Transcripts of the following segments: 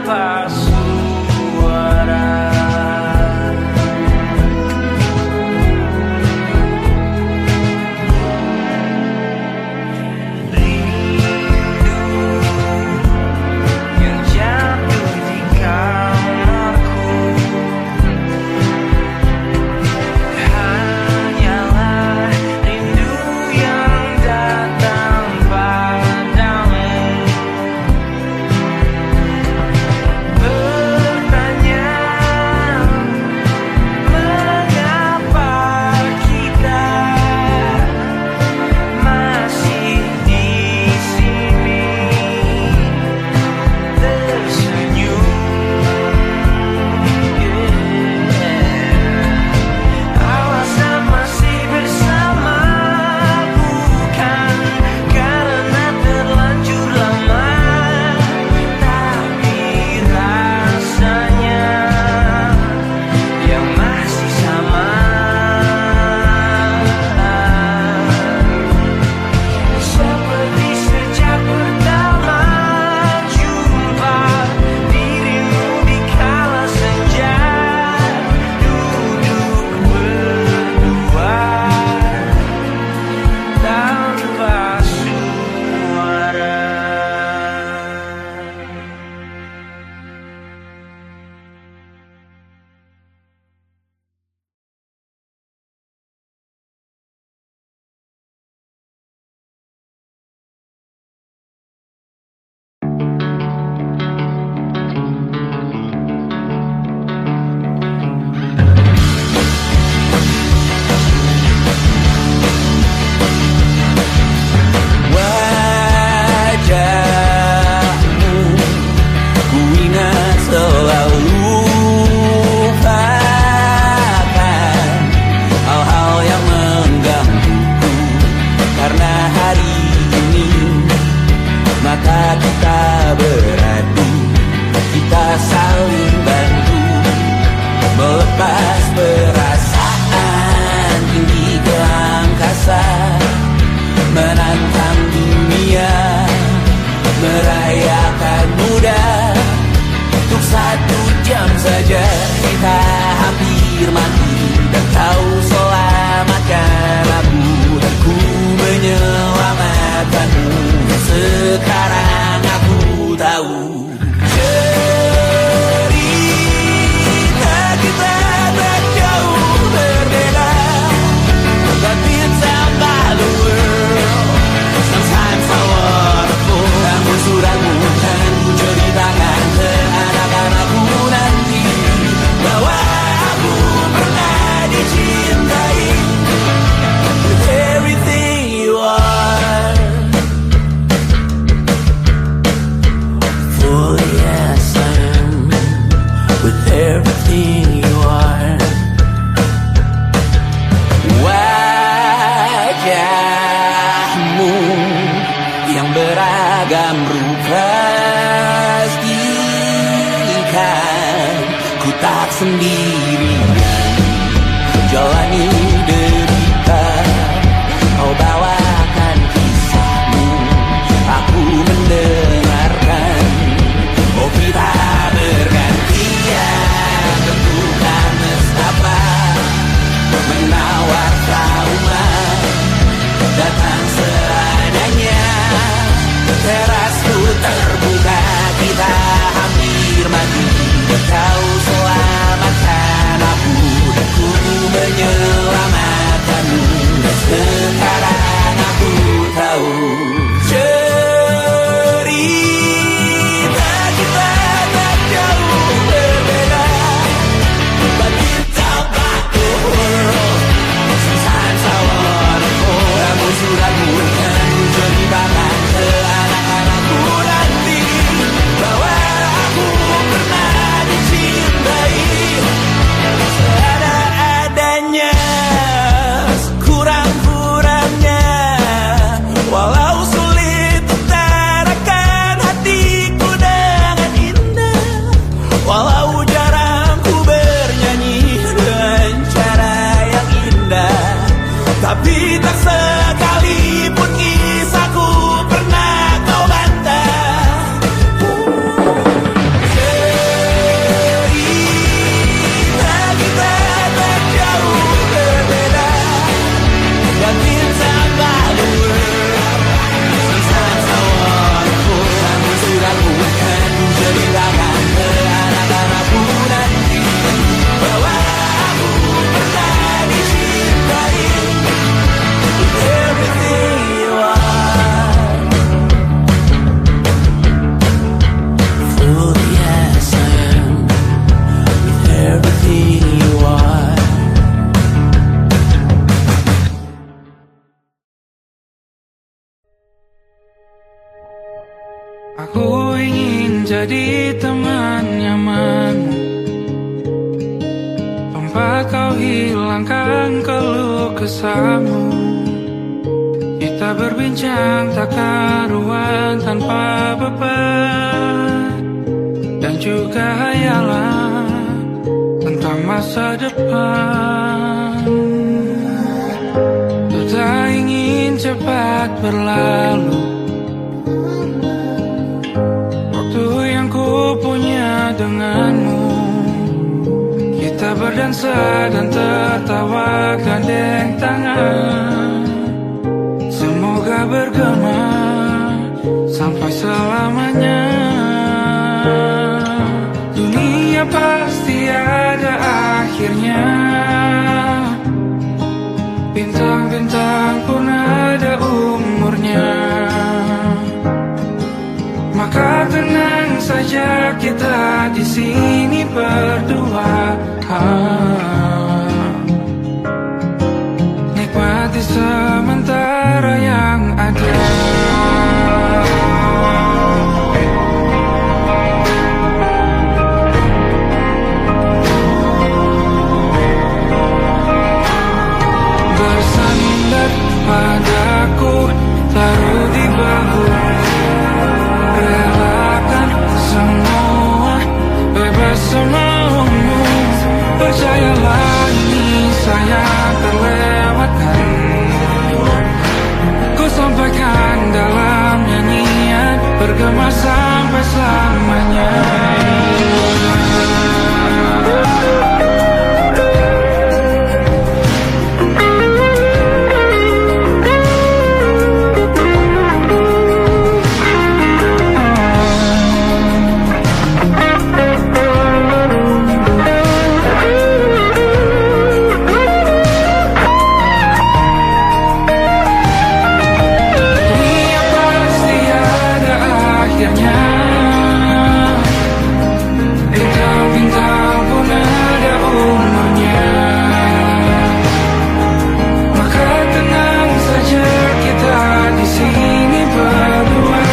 tanpa suara. Kau selamatkan aku dan ku menyelamatkan. nyamanmu, tempat kau hilangkan keluh kesahmu. Kita berbincang tak karuan tanpa beban, dan juga hayalan tentang masa depan. Ku tak ingin cepat berlalu waktu yang ku punya denganmu. Kita berdansa dan tertawa gandeng tangan, semoga bergema sampai selamanya. Dunia pasti ada akhirnya, bintang-bintang pun ada umurnya. Maka tenang saja kita di sini berdua, nikmati sementara yang ada. Bersandar padaku, taruh di bahu, relakan semua, bebas semaumu. Percayalah ini saya terlewatkan, ku sampaikan dalam nyanyian, bergema sampai selamanya. Bintang-bintang pun ada umurnya. Maka tenang saja kita di sini berdua,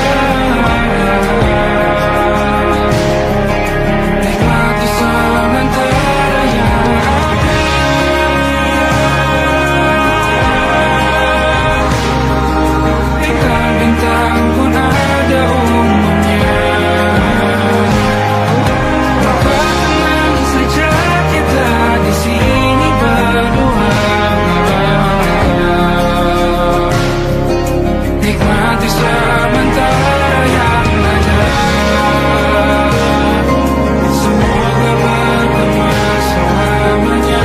nikmati sementara yang ada. Bintang-bintang pun ada umurnya. Di sini berdua, nikmati sementara yang ada. Semoga bergema selamanya.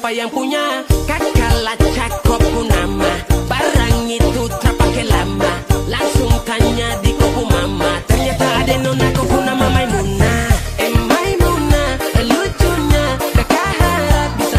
Yang punya kakak cakep pun nama barang itu tak pakai lama, langsung tanya di kopu mama, ternyata ada nona kopu nama Maimunah. Maimunah lucunya kakak harap bisa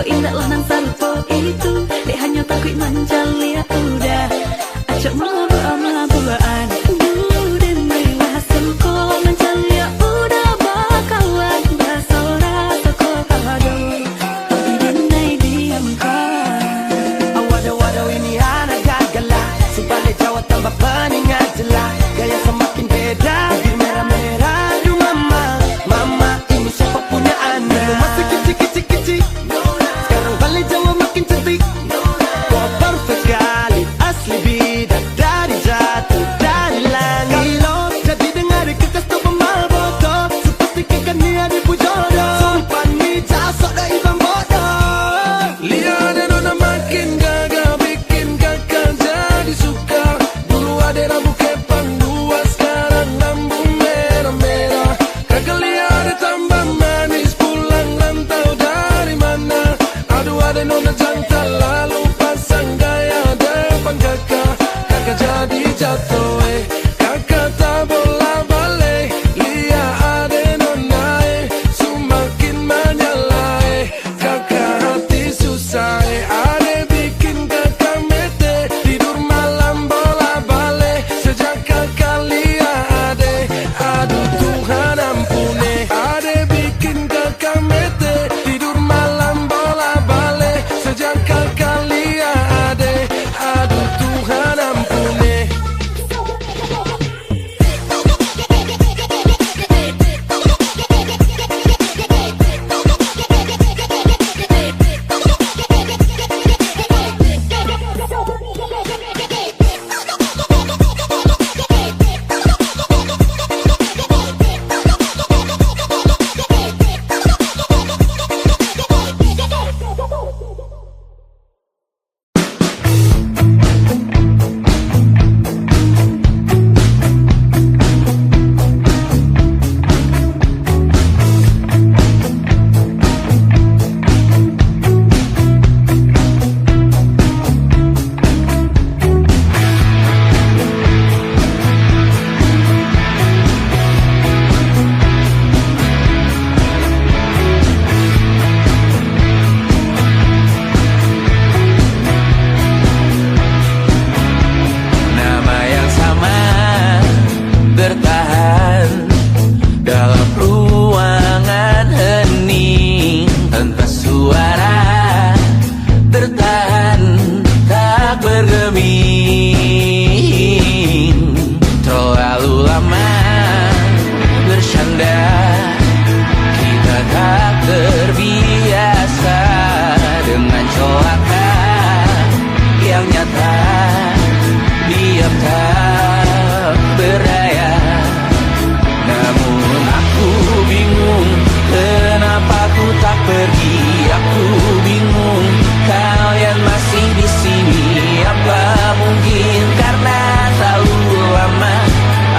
indah lah nan sarupo itu. Dek hanya takut menjali ya udah. Acak mabuk-mabukan. Den mewah suko menjali ya udah bakalan basora toko kado. Den nai diamkan. Waduh ini anak gagala. Sebalik Jawa tambah peningat jelas. Gaya semakin beda. Bibir merah-merah. Aduh mama, mama ini siapa punya anak? Masih kecil-kecil. Sekarang balik Jawa makin cantik. Kok perfect sekali. Asli bidak dari jatuh dari langit. Kalau jadi dengar kertas tuh pemal bodoh. Sepastikan dia dipujodoh. Sumpah nih jasok dah ibang bodoh. Lihat nona makin gagal, bikin kakak jadi suka. Dulu ada rambut kepang dua, sekarang lambung merah-merah. Kakak lihat tambah manis, pulang rantau dari mana? Aduh ada nona jantan, lalu pasang gaya depan kakak. Kakak jadi jatuh, kakak tak bola balik. Lihat ada nona, semakin menyala, kakak hati susah, ada bikin kakak mete. Tidur malam bola balik, sejak kakak lihat ade. Aduh Tuhan ampuni, ada bikin kakak mete. Tidur malam bola balik, sejak kakak lihat ade. Aduh Tuhan ampuni. Nama yang sama bertahan dalam ruangan hening tanpa suara, tertahan tak bergeming. Terlalu lama bersandar, kita tak terbiasa dengan celaka yang nyata. Diam tak berdaya, namun aku bingung kenapa ku tak pergi. Aku bingung kalian masih di sini. Apa mungkin karena terlalu lama?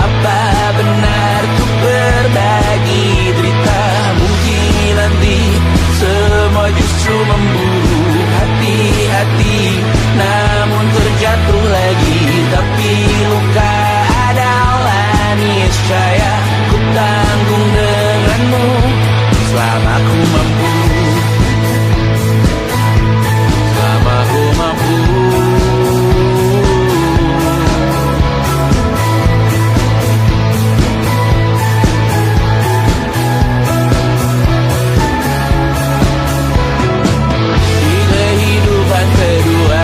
Apa benar ku berbagi derita? Mungkin nanti semua justru memburu hati-hati, namun terjatuh lagi. Tapi luka adalah niscaya, ku tanggung denganmu selama ku mampu. Selama ku mampu. Di kehidupan kedua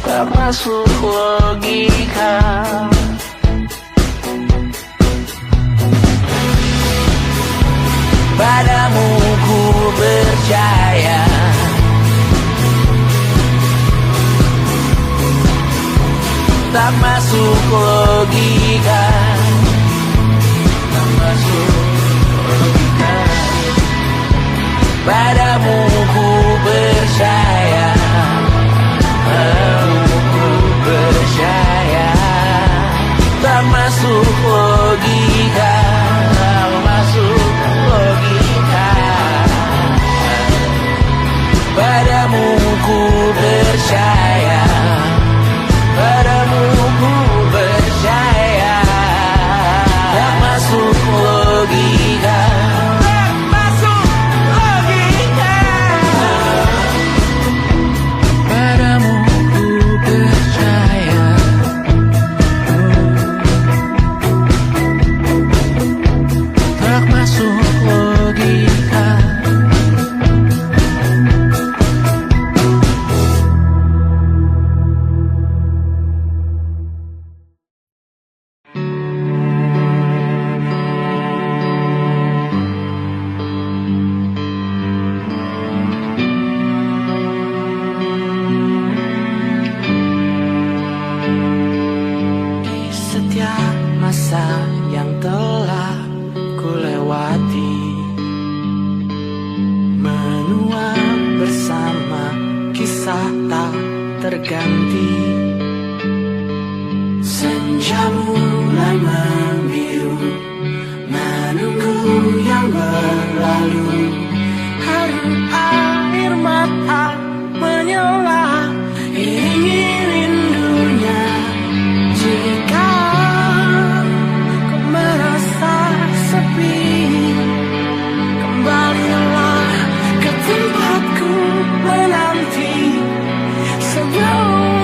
tak masuk logika. Padamu ku percaya, tak masuk logika, tak masuk logika. Padamu ku percaya, padamu ku percaya, tak masuk logika, tak masuk logika. Padamu ku percaya, padamu ku percaya, tak masuk logika, tak masuk logika. Padamu ku percaya, tak masuk logika. Masa yang telah ku lewati, menua bersama kisah tak terganti. Senja mulai membiru, menunggu yang berlalu. Haru air mata menyala, iringi rindunya. Jika kembalilah ke tempatku menanti sebelum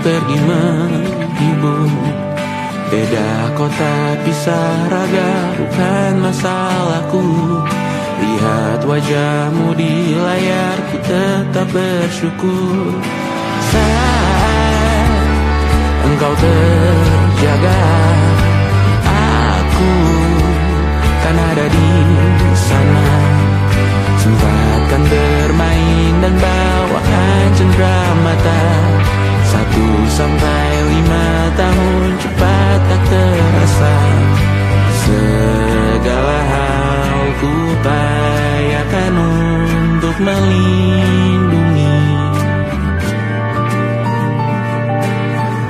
pergi menghibur. Beda kota pisah raga bukan masalahku. Lihat wajahmu di layar, ku tetap bersyukur. Saat engkau terjaga, aku kan ada di sana. Sempatkan bermain dan bawakan cenderamata. 1-5 tahun cepat tak terasa. Segala hal ku upayakan untuk melindungi.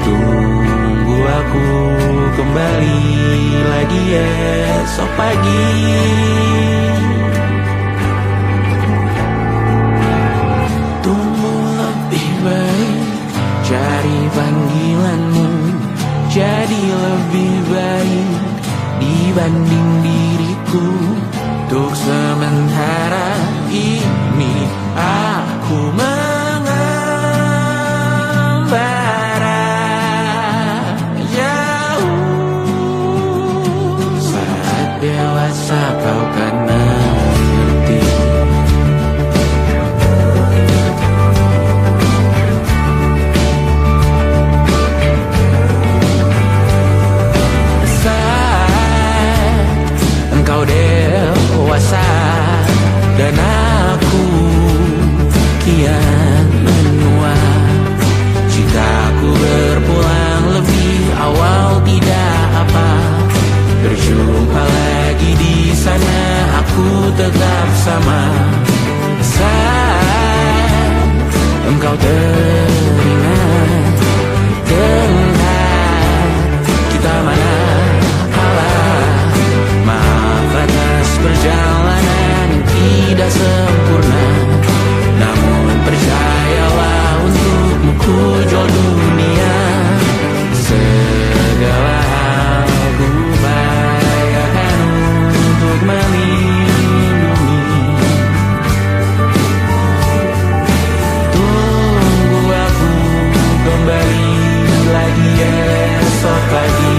Tunggu aku kembali lagi esok pagi. Tumbuh lebih baik, cari panggilanmu, jadi lebih baik dibanding diriku. Untuk sementara ini aku mengembara jauh. Saat dewasa kau kan mengerti. Engkau dewasa dan aku kian menua. Jika aku berpulang lebih awal tidak apa. Berjumpa lagi di sana, aku tetap sama. Saat engkau teringat tentang kita mana perjalanan yang tidak sempurna, namun percayalah untukmu ku jual dunia. Segala hal ku upayakan untuk melindungi. Tunggu aku kembali lagi esok pagi.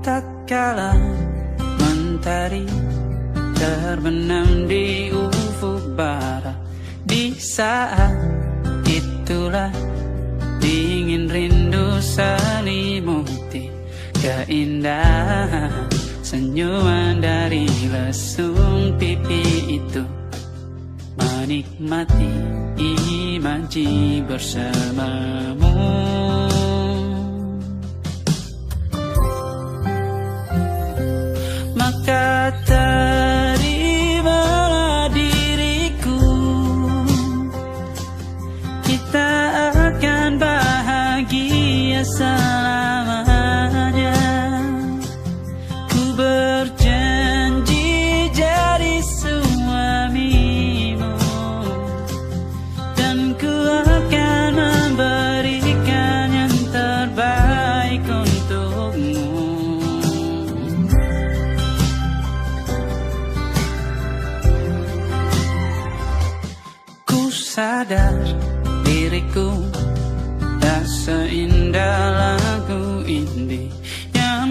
Tatkala mentari terbenam di ufuk barat, di saat itulah dingin rindu selimuti keindahan senyuman dari lesung pipi itu. Menikmati imaji bersamamu.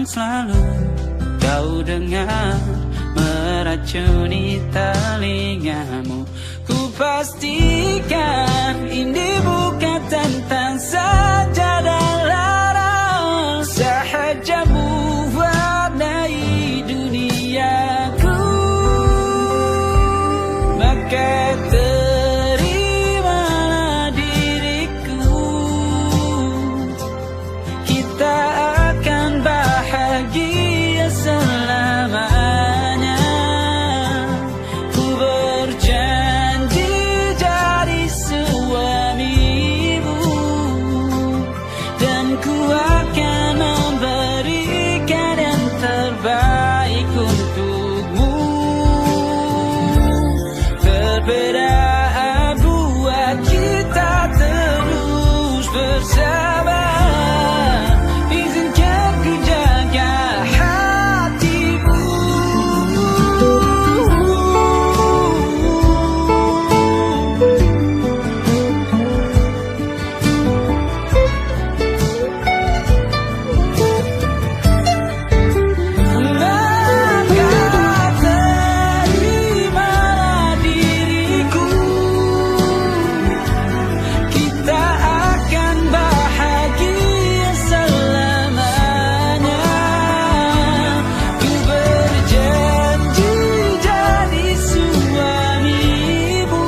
selalu kau dengar meracuni telingamu. Ku pastikan ini bukan tentang sajadah larang, sahaja mewarnai duniaku. Maka terimalah diriku, kita akan bahagia selamanya. Ku berjanji jadi suamimu, dan ku akan memberikan yang terbaik untukmu. Perbedaan buat kita terus bersama. Izinkan ku jaga hatimu. Maka terimalah diriku, kita akan bahagia selamanya. Ku berjanji jadi suamimu,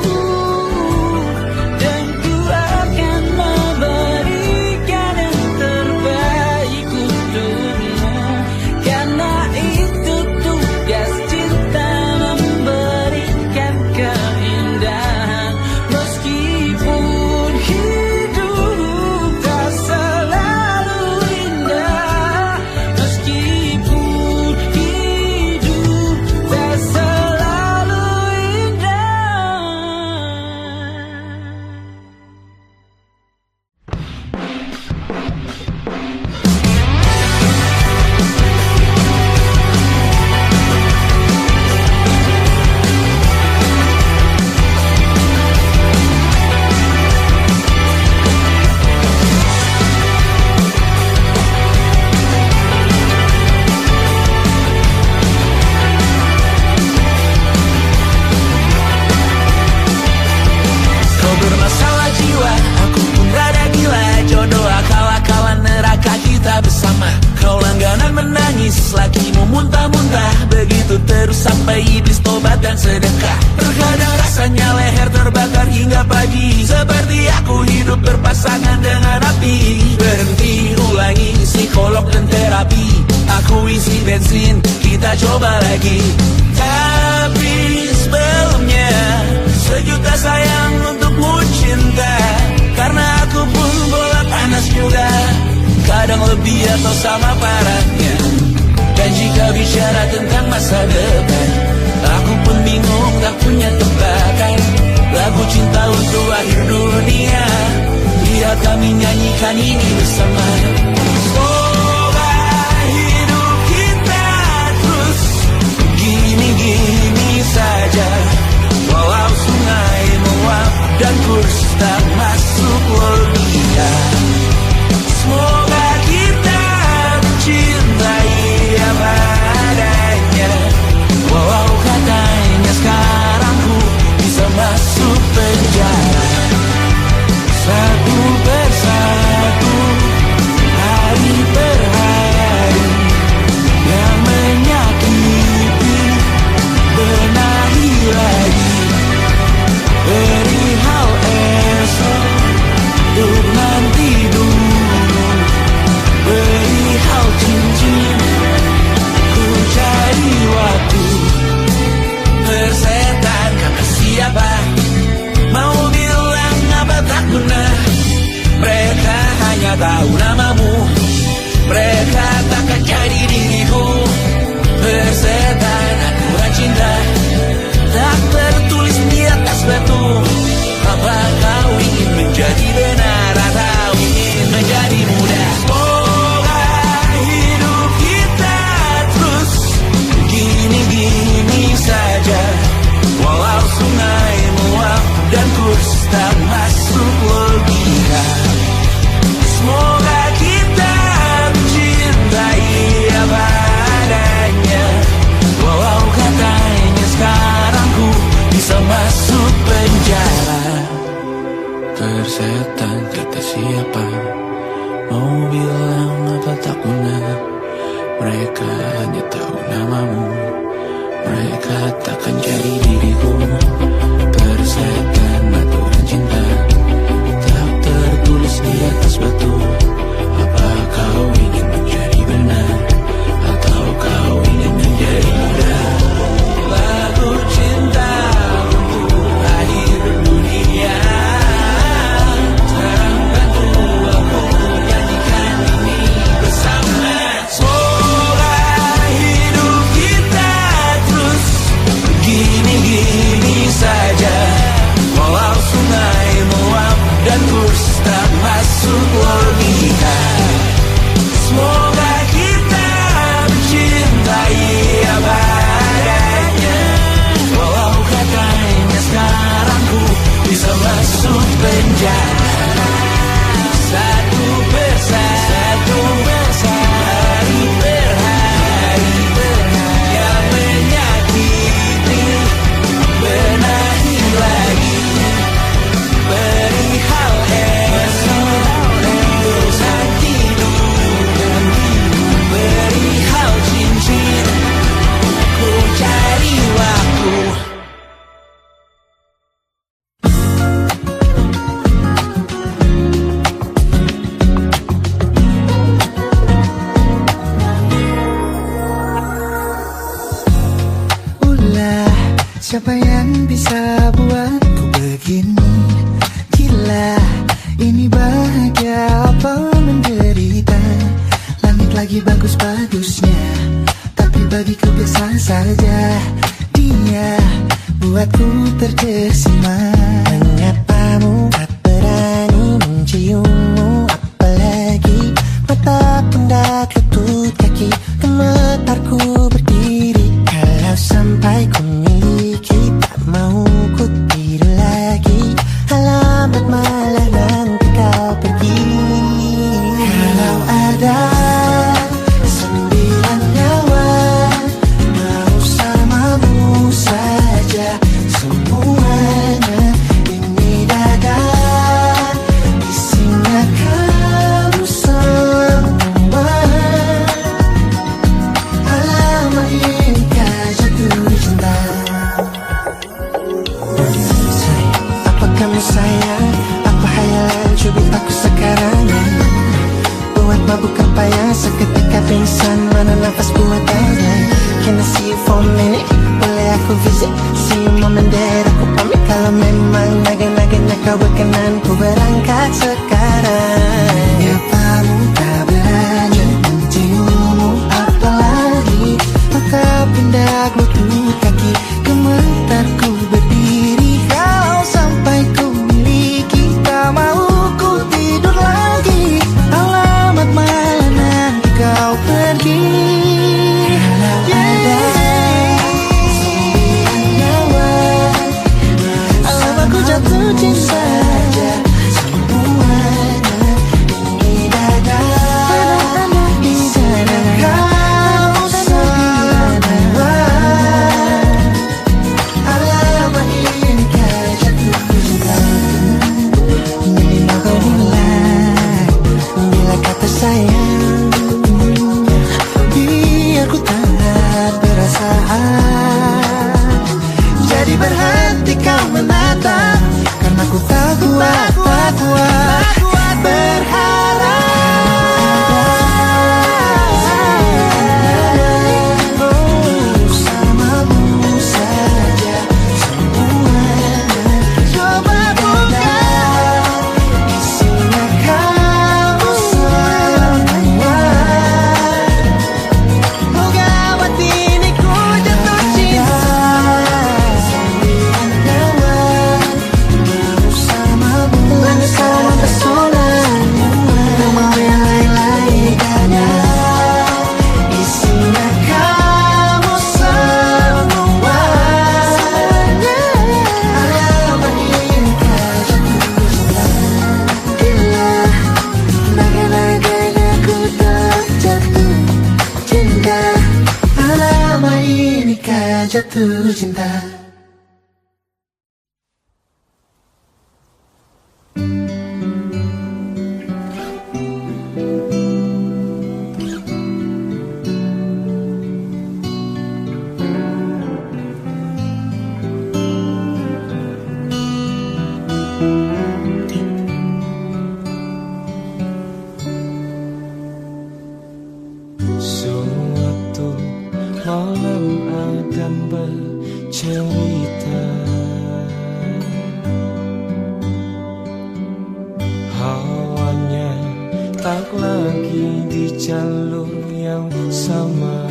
dan ku akan memberikan yang terbaik untukmu. Karena itu tugas cinta, memberikan keindahan. Meskipun hidup tak selalu indah, meskipun hidup tak selalu indah. Kau bermasalah jiwa, aku pun rada gila. Jodoh akal-akalan neraka kita bersama. Kau langganan menangis, lakimu muntah-muntah. Begitu terus sampai iblis tobat dan sedekah. Terkadang rasanya leher terbakar hingga pagi. Seperti aku hidup berpasangan dengan api. Berhenti, ulangi psikolog dan terapi. Aku isi bensin, kita coba lagi. Tapi sebelumnya, sejuta sayang untukmu cinta. Karena aku pun bola panas juga, kadang lebih atau sama parahnya. Dan jika bicara tentang masa depan, aku pun bingung tak punya tebakan. Lagu cinta untuk akhir dunia, biar kami nyanyikan ini bersama. Semoga hidup kita terus gini-gini saja. Walau sungai meluap dan kurs tak masuk logika. Semoga kita mencintai apa adanya. Walau katanya sekarang ku bisa masuk penjara. Satu persatu hanya tahu namamu. Mereka takkan jadi diriku. Persetan aturan cinta tak tertulis di atas batu. Apa kau ingin menjadi benar, atau kau ingin menjadi muda? Lagu cinta untuk akhir dunia, tolong bantu aku nyanyikan ini bersama. Semoga hidup kita terus gini-gini saja, walau sungai meluap dan kurs tak masuk logika. Semoga kita mencintai apa adanya, walau katanya sekarang ku bisa masuk penjara. Satu persatu hari per hari yang menyakiti, benahi lagi perihal esok bosan tidur, perihal cincin ku cari waktu. Ulah, siapa yang bisa buatku begini? Gila, ini bahagia apa menderita? Langit lagi bagus-bagusnya, tapi bagiku biasa saja. Dia buatku terkesima. Menyapamu tak berani menciummu, apalagi mata pundak lutut kaki, gemetarku berdiri. Kalau sampai ku miliki, tak mau ku tidur lagi. Alamat malah nanti kau pergi. Kalau ada 9 nyawa, mau samamu saja semuanya. Ini dada isinya kamu semua. Alamak inikah jatuh cinta. Apa kamu sayang? Apa hayalan cubit aku sekarang? Buat mabuk apa yang seketika pingsan, mana nafas buatannya? Can I see you for a minute? Boleh aku visit? See you moment that aku pamit. Kalau memang naga-naganya kau berkenan, ku berangkat sekarang. Ya kamu tak berani menciummu, apalagi mata pundak lutut kaki, gemetarku berdiri. Kalau sampai ku miliki, tak mau ku tidur lagi. Alamat mana nanti kau pergi. Kalau ada 9 nyawa, alamat ku jatuh cinta saja semuanya. Ini dada isinya kau semua. Alamat inikah jatuh cinta. Bila kau mulai, bila kata sayang, biar ku tak perasaan. Jadi berhenti kau menatap, karena ku tak kuat berharap. Samamu saja semuanya. Coba buka, isinya kau semua. Moga waktu ini ku jatuh cinta. 9 nyawa, mau samamu, sama pesonanya. Tak mau yang lain-lain dada, isinya kamu semua. Alamat inikah jatuh cinta. Gila, naga-naganya ku tak jatuh cinta. Alamat inikah jatuh cinta. malam Adam bercerita. Hawanya tak lagi di jalur yang sama.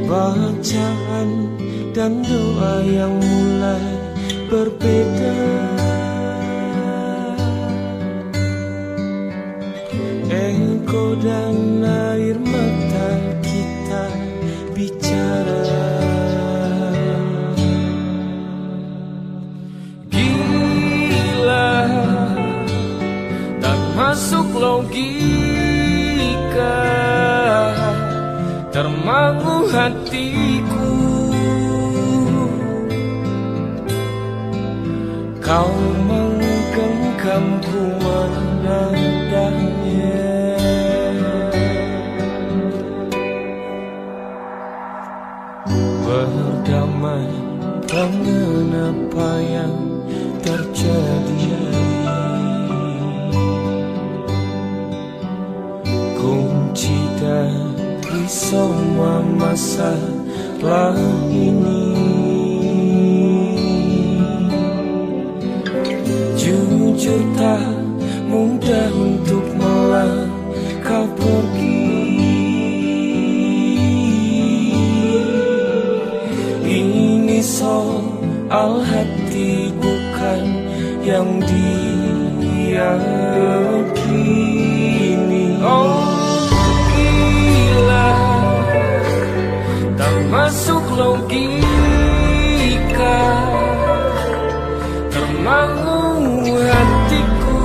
Bacaan dan doa yang mulai berbeda. Ego dan air mata kita bicara. Gila, tak masuk logika, termangu hatiku. Kau menggenggamku menadanya. Berdamai dengan apa yang terjadi. Kunci dari semua masalah ini, jujur tak mudah untuk melangkah pergi. Ini soal hati bukan yang diyakini. Oh gila, tak masuk logika, termangu hatiku.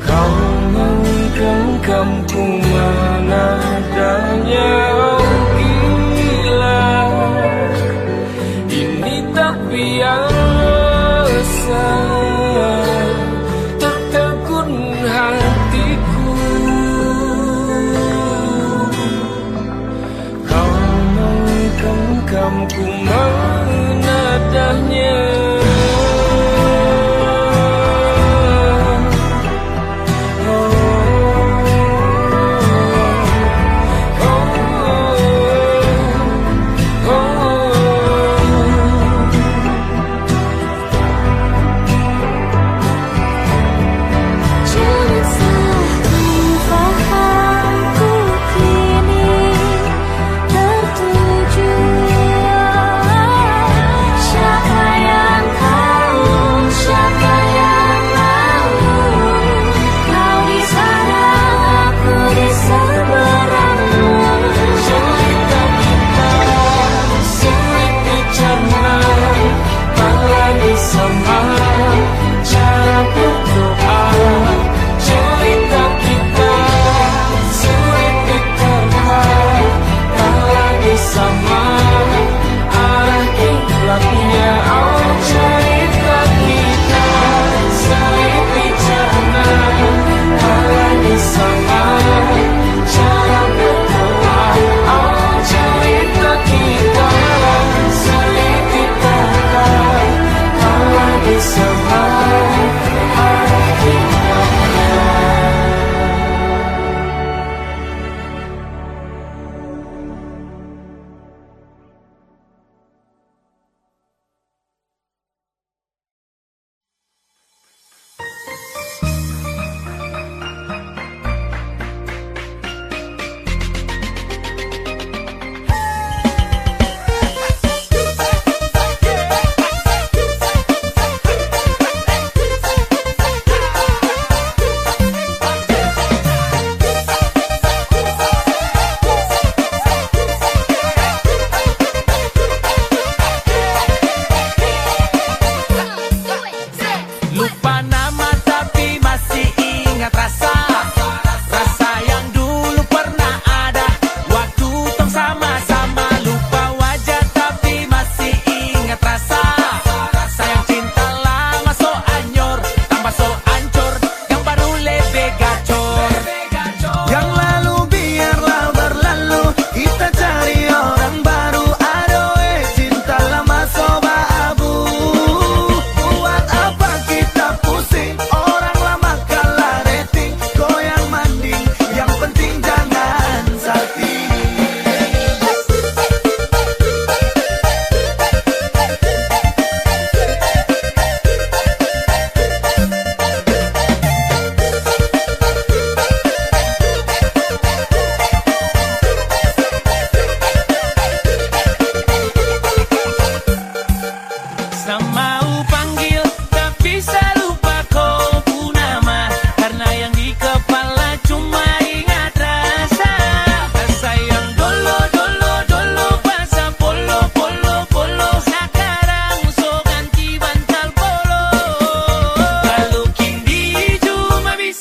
Kau menggenggamku menadanya. Oh gila, ini tak biasa, tertegun hatiku. Kau menggenggamku menadanya. Oh, oh, oh.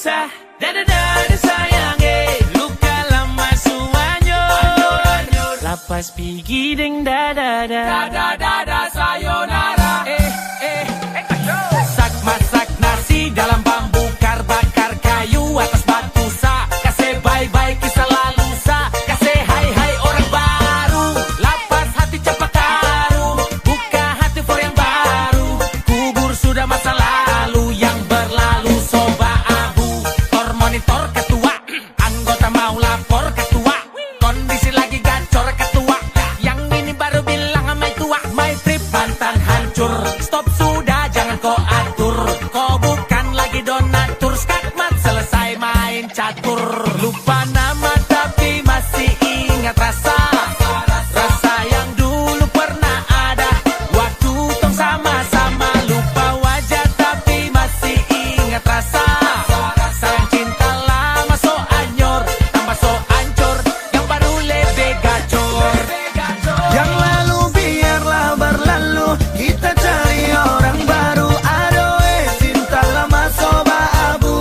susah, dada sayang, luka lama suanyur, lapas pigi ding dada sayonara, masak nasi dalam bambu bakar kayu atas batu sa, kasih bye-bye kisah lalu sa, kasih hai-hai orang baru, lapas hati cepat taruh, buka hati for yang baru, kubur sudah masa lalu yang berlalu soba abu, tor monitor ketua, anggota mau lapor ketua, kondisi lagi gacor ketua, yang ini baru bilang sama tua, my trip mantan hancur, stop sudah jangan kau atur, kau bukan lagi donatur, skakmat selesai main catur, lupa nama tapi masih ingat rasa, rasa yang dulu pernah ada, waktu tong sama-sama, lupa wajah tapi masih ingat rasa, sayang cinta lama so anyor, tambah so ancur, yang baru lebih gacor. Yang lalu biarlah berlalu, kita cari orang baru. Adoe cinta lama soba abu,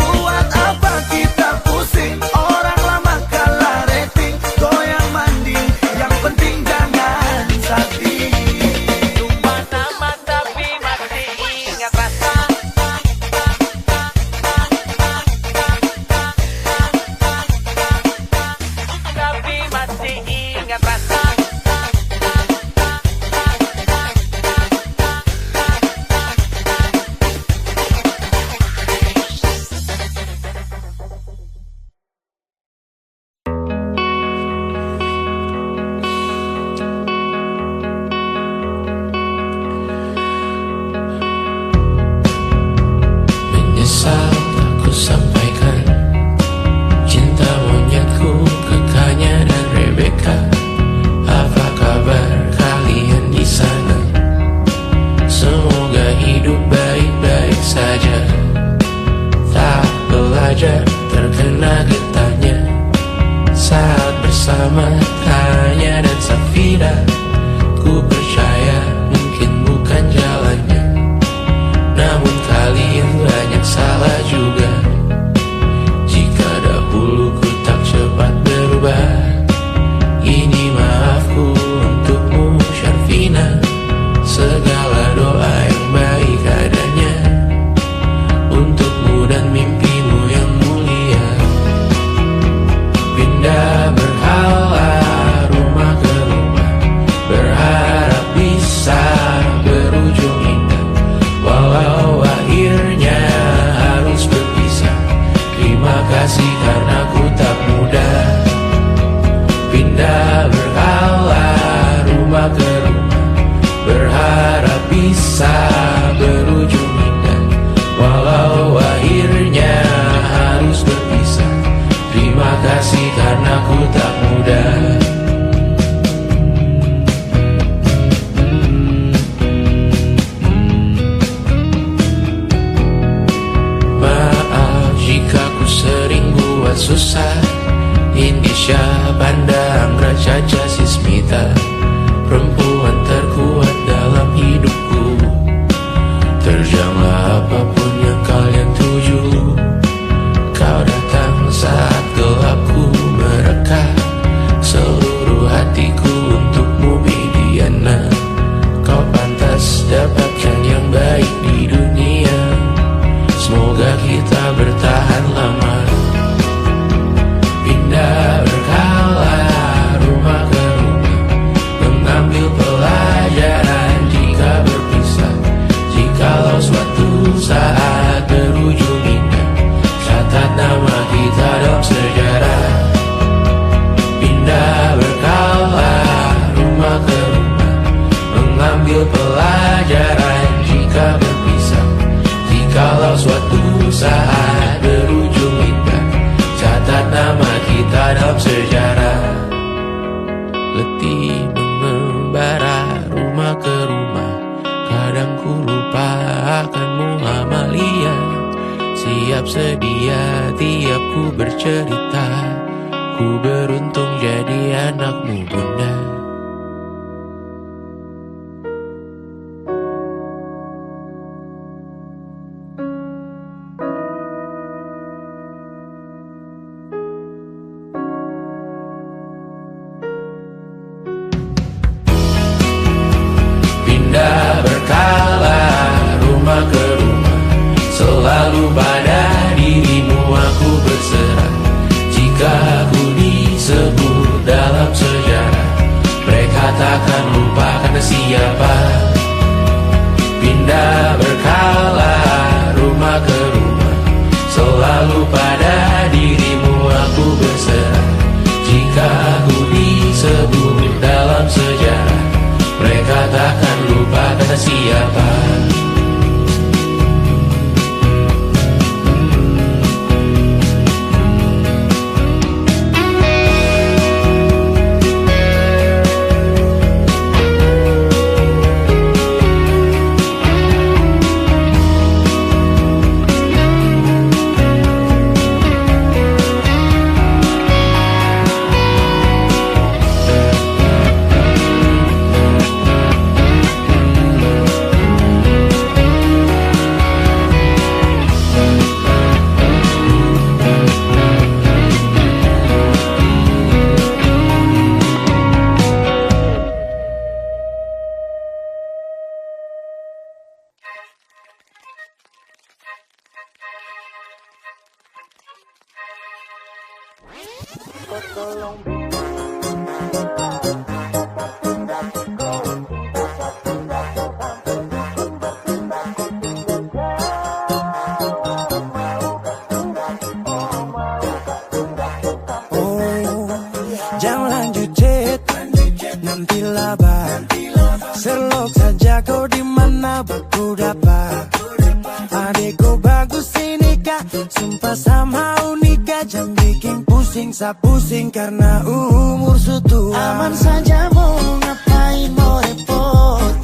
buat apa kita pusing, orang lama kalah rating, goyang manding, yang penting jangan sakit. Lupa nama tapi masih ingat rasa, tapi masih ingat rasa. Menyesal tak ku sampaikan cinta monyetku ke Kanya dan Rebecca. Apa kabar kalian di sana? Semoga hidup baik-baik saja. Tak belajar terkena getahnya saat bersama Tanya dan Safira. Ku percaya mungkin bukan jalannya, namun kalian banyak salah juga. Jika dahulu ku tak cepat berubah, ini maafku untukmu Syarfina. Segala doa yang baik adanya untukmu dan mimpimu yang mulia. Pindah berhala rumah ke rumah, berharap bisa berujung indah, walau akhirnya harus berpisah. Terima kasih karena ku tak mudah. Pindah berhala rumah ke rumah, berharap bisa berujung indah, walau akhirnya harus berpisah. Terima kasih karena ku tak mudah. Maaf jika ku sering buat susah. Indonesia, Banda, Anggra, Caca, Sismita, perempuan terkuat dalam hidupku. Terjanglah apapun yang kalian tuju. Kau datang saat gelapku mereka, seluruh hatiku untukmu Bidiana. Kau pantas dapatkan yang baik di dunia. Semoga kita bertahan lama. Pindah berkala rumah ke rumah, mengambil pelajaran jika berpisah. Jikalau suatu saat berujung indah, catat nama kita dalam sejarah. Pindah berkala rumah ke rumah, mengambil pelajaran jika berpisah. Jikalau suatu saat berujung indah, catat nama kita dalam sejarah. Letih mengembara rumah ke rumah, kadang ku lupa akanmu Amalia. Siap sedia tiap ku bercerita, ku beruntung jadi anakmu Bunda. siapa. Pindah berkala rumah ke rumah, selalu pada dirimu aku berserah. Jika aku disebut dalam sejarah, mereka takkan lupa kata siapa. Jangan lanjut jet, nanti labar. Selok saja kau di mana baku dapat. Adekku bagus ini kak, sumpah sama unika. Jangan bikin pusing, pusing karena umur sutua. Aman saja mau ngapain mau repot.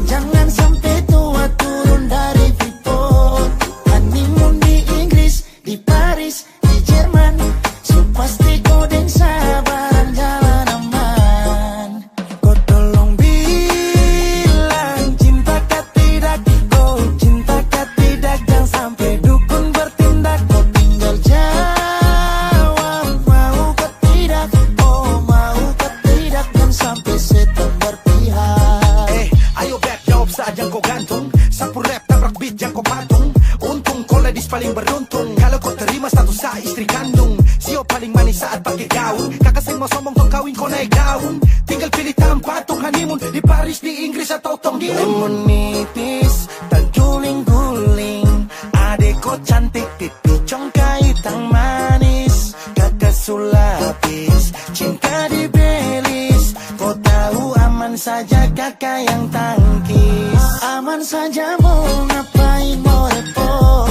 Jangan sampai tua turun dari Freeport. Honeymoon di Inggris, di Paris, di Jerman. So pasti kau deng sabaran jalan aman. Kau tolong bilang cinta kah tidak. Kau cinta kah tidak. Jangan sampai dukun bertindak. Kau tinggal jawab mau kah tidak. Oh mau kah tidak. Jangan sampai setan berpihak. Ayo beb jawab saja kau gantung. Sapu rap tabrak beat yang kau patung. Untung kau ladies paling beruntung. Kalau kau terima status sa istri kandung. Sio paling manis saat pakai gaun. Kakak seng mau sombong tong kawin kau naik daun. Tinggal pilih tempat tong honeymoon. Di Paris, di Inggris atau tong di Lemon nipis, terguling-guling. Adek kau cantik, pipi congkai tang manis. Kakak sulapis, cinta di belis. Kau tahu aman saja kakak yang tangkis. Aman saja mau ngapain mau repot.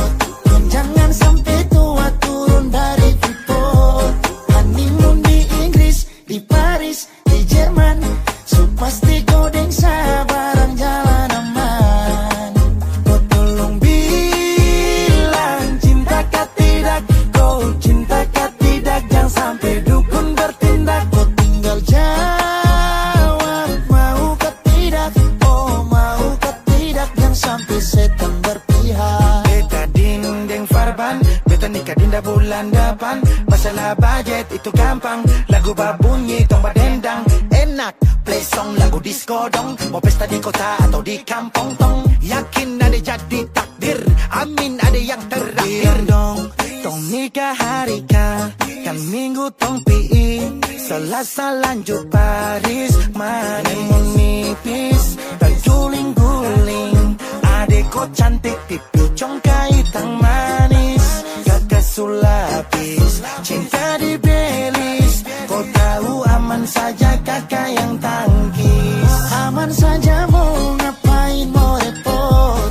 Jangan sampai tua turun dari Freeport. Honeymoon di Inggris, di Paris, di Jerman. So pasti kau deng sabaran jalan aman. Kau tolong bilang cinta kah tidak. Kau cinta kah tidak. Jangan sampai dukun bertindak. Kau tinggal jawab mau kah tidak. Oh mau kah tidak. Jangan sampai setan berpihak. Beta dinding farban, beta nikah dinda bulan depan. Masalah budget itu gampang. Lagu babunyi tong badendang. Enak play song lagu disco dong. Mau pesta di kota atau di kampung tong. Yakin ada jadi takdir. Amin ada yang terakhir dong. Tong nikah hari kan minggu tong PI. Selasa lanjut Paris. Honeymoon nipis, terguling-guling. Adek kau cantik, pipi congkai tang manis. Kakak sulapis, cinta di belis. Kau tahu aman saja kakak yang tangkis. Aman saja mau ngapain mau repot.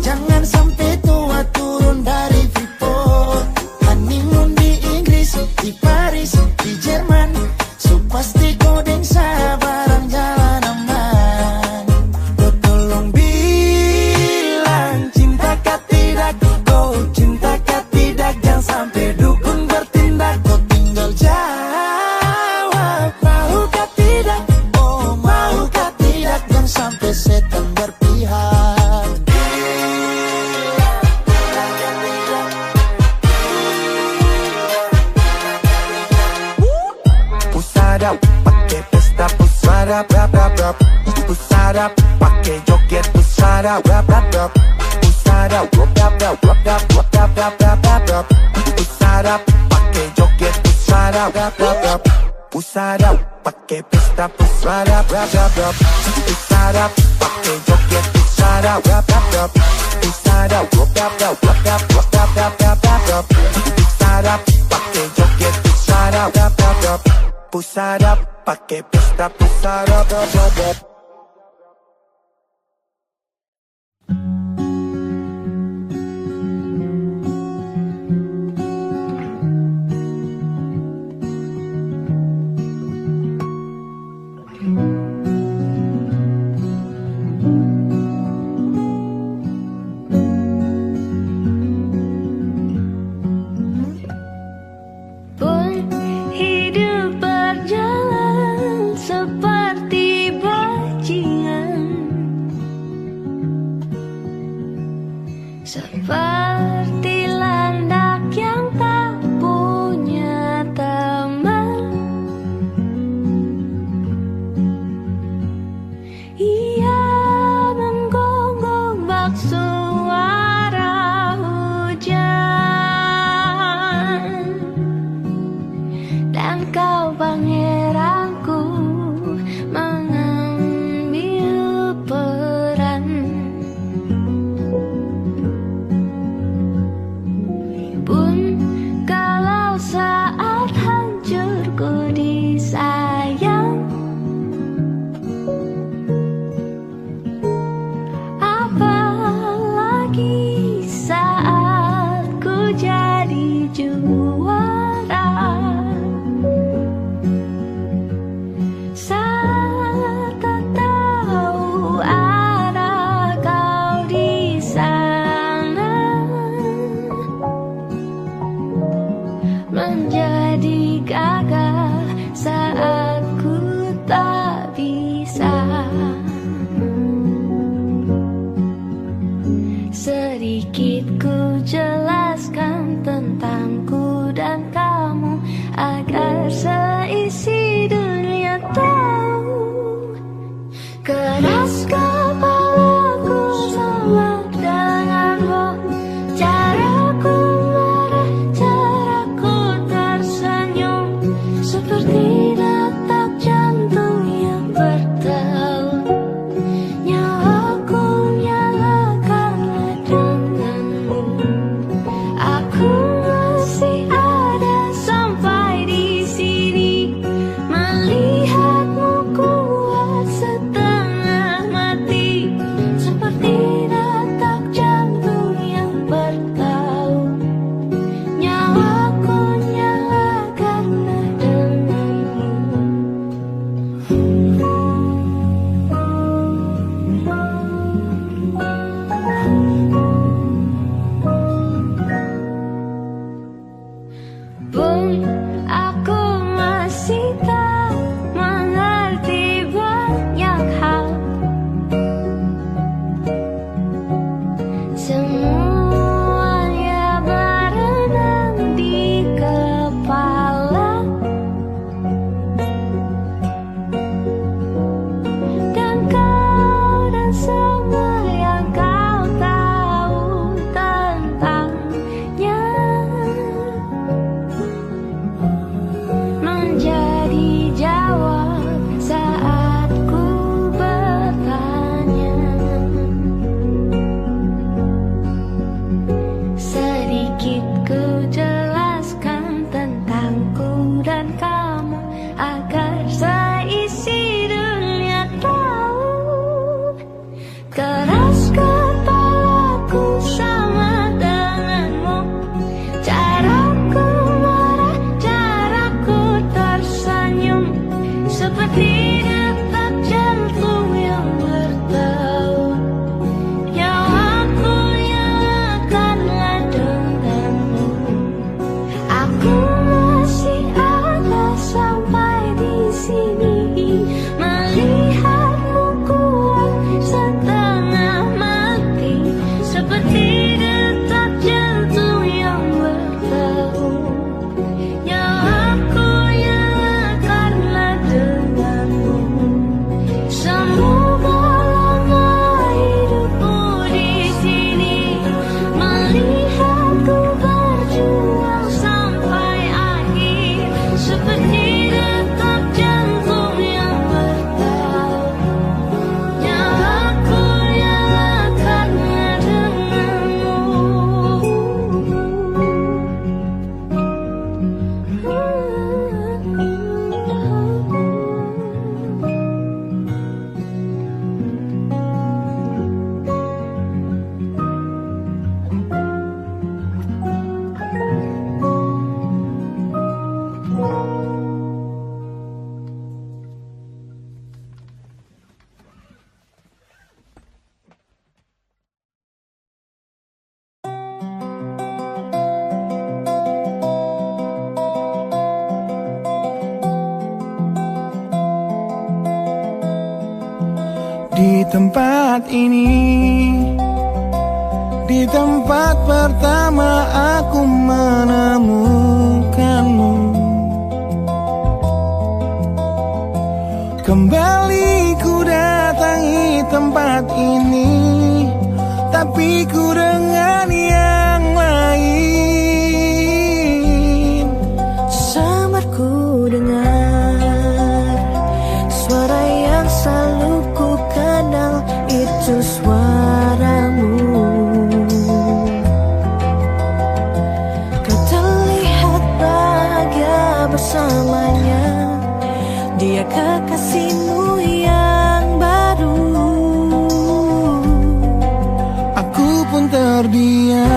Jangan sampai tua turun dari Freeport. Honeymoon di Inggris, di Paris, di Jerman. So pasti kau deng sabaran jalan aman. Kau tolong bilang cinta kah tidak. Kau cinta kah tidak. Jangan sampai dukun bertindak. Kau tinggal jawab mau kah tidak. Oh mau kah tidak. Jangan sampai setan berpihak. Pusada pakai pesta, pusada rap rap rap. Pusada pakai joget, pusada rap rap rap. Pusada rap rap rap rap rap rap rap rap rap rap. Pusada pakai joget, pusada rap rap rap. pusada, pakai pesta pusada, rap rap rap. Pusada, pakai joget pusada, rap rap rap. Pusada, rap rap rap rap rap rap rap rap rap rap. Pusada, pakai joget pusada, rap rap rap. Pusada, pakai pesta pusada, rap rap rap. Pun hidup berjalan seperti bayi Di tempat ini, di tempat pertama aku menemukanmu. Kembali ku datangi tempat ini, tapi ku dengan yang lain. Samar ku dengar suara yang selalu ku kenal, itu suaramu. Kau terlihat bahagia bersamanya, dia kekasihmu yang baru. Aku pun terdiam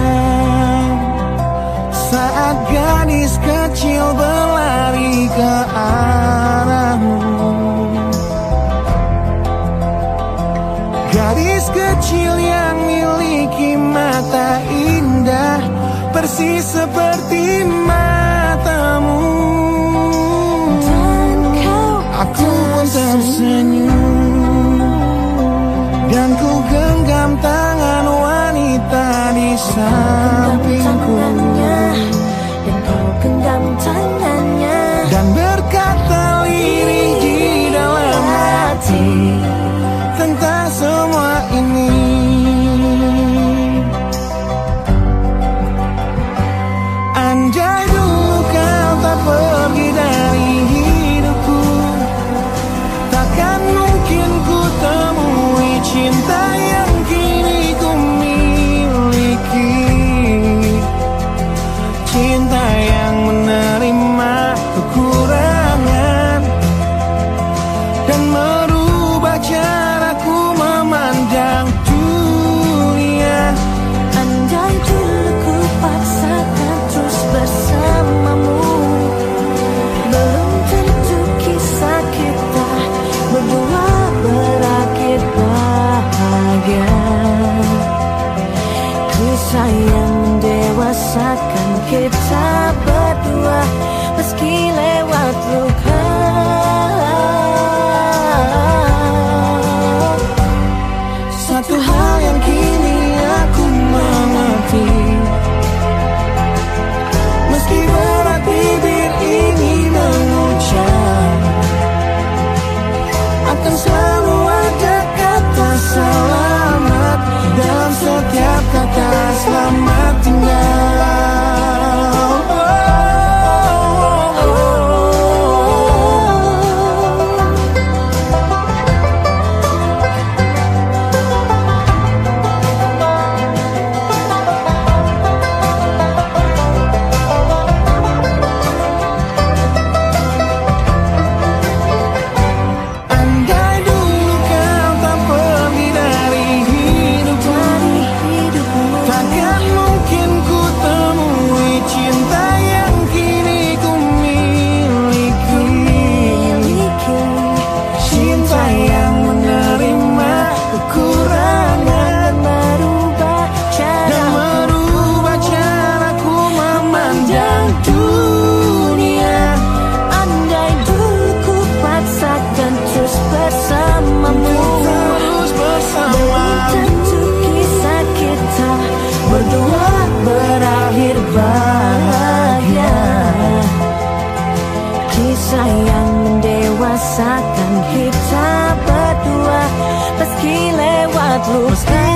saat gadis kecil berlari ke arahmu. Gadis kecil yang miliki mata indah, persis seperti matamu. Aku pun tersenyum dan ku genggam tangan wanita di sampingku. Dan kau genggam tangannya Dan berkata lirih di dalam hati tentang semua ini. Andai dulu kau tak pergi dari hidupku, takkan mungkin ku temui cinta yang kini ku miliki. Cinta yang menerima kekurangan dan merubah caraku memandang dunia. Andai dulu ku paksakan terus bersamamu, belum tentu kisah kita berdua berakhir bahagia. Kisah yang mendewasakan kita berdua, meski lewat luka. Satu hal yang kini aku mengerti, meski berat bibir ini mengucap, akan selalu ada kata selamat dalam setiap kata selamat tinggal. Andai dulu kau tak pergi dari hidupku, takkan mungkin ku temui cinta yang kini ku miliki. Cinta yang menerima kekurangan dan merubah caraku memandang dunia. Andai dulu ku paksakan terus bersamamu, Terus bersama tentu kisah kita berdua berakhir bahagia. Kisah yang mendewasakan kita berdua, meski lewat luka.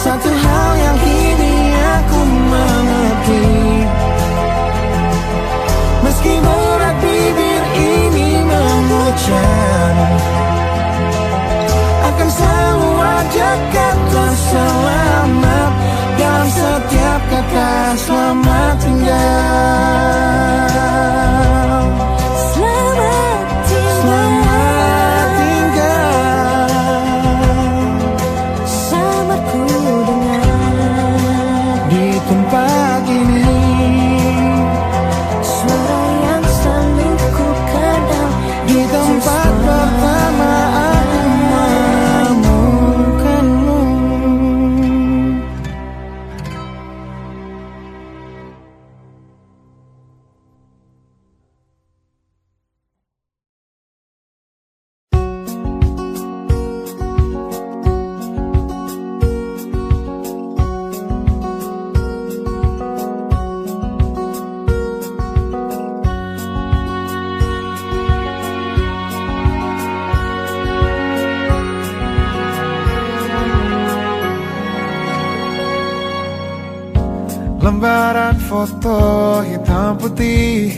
Satu hal yang kini aku mengerti, meski berat bibir ini mengucap, akan selalu ada kata selamat dalam setiap kata selamat tinggal. Selamat tinggal. Samar ku dengar Di tempat ini, suara yang selalu ku kenal, di tempat pertama aku menemukanmu. Lembaran foto hitam putih,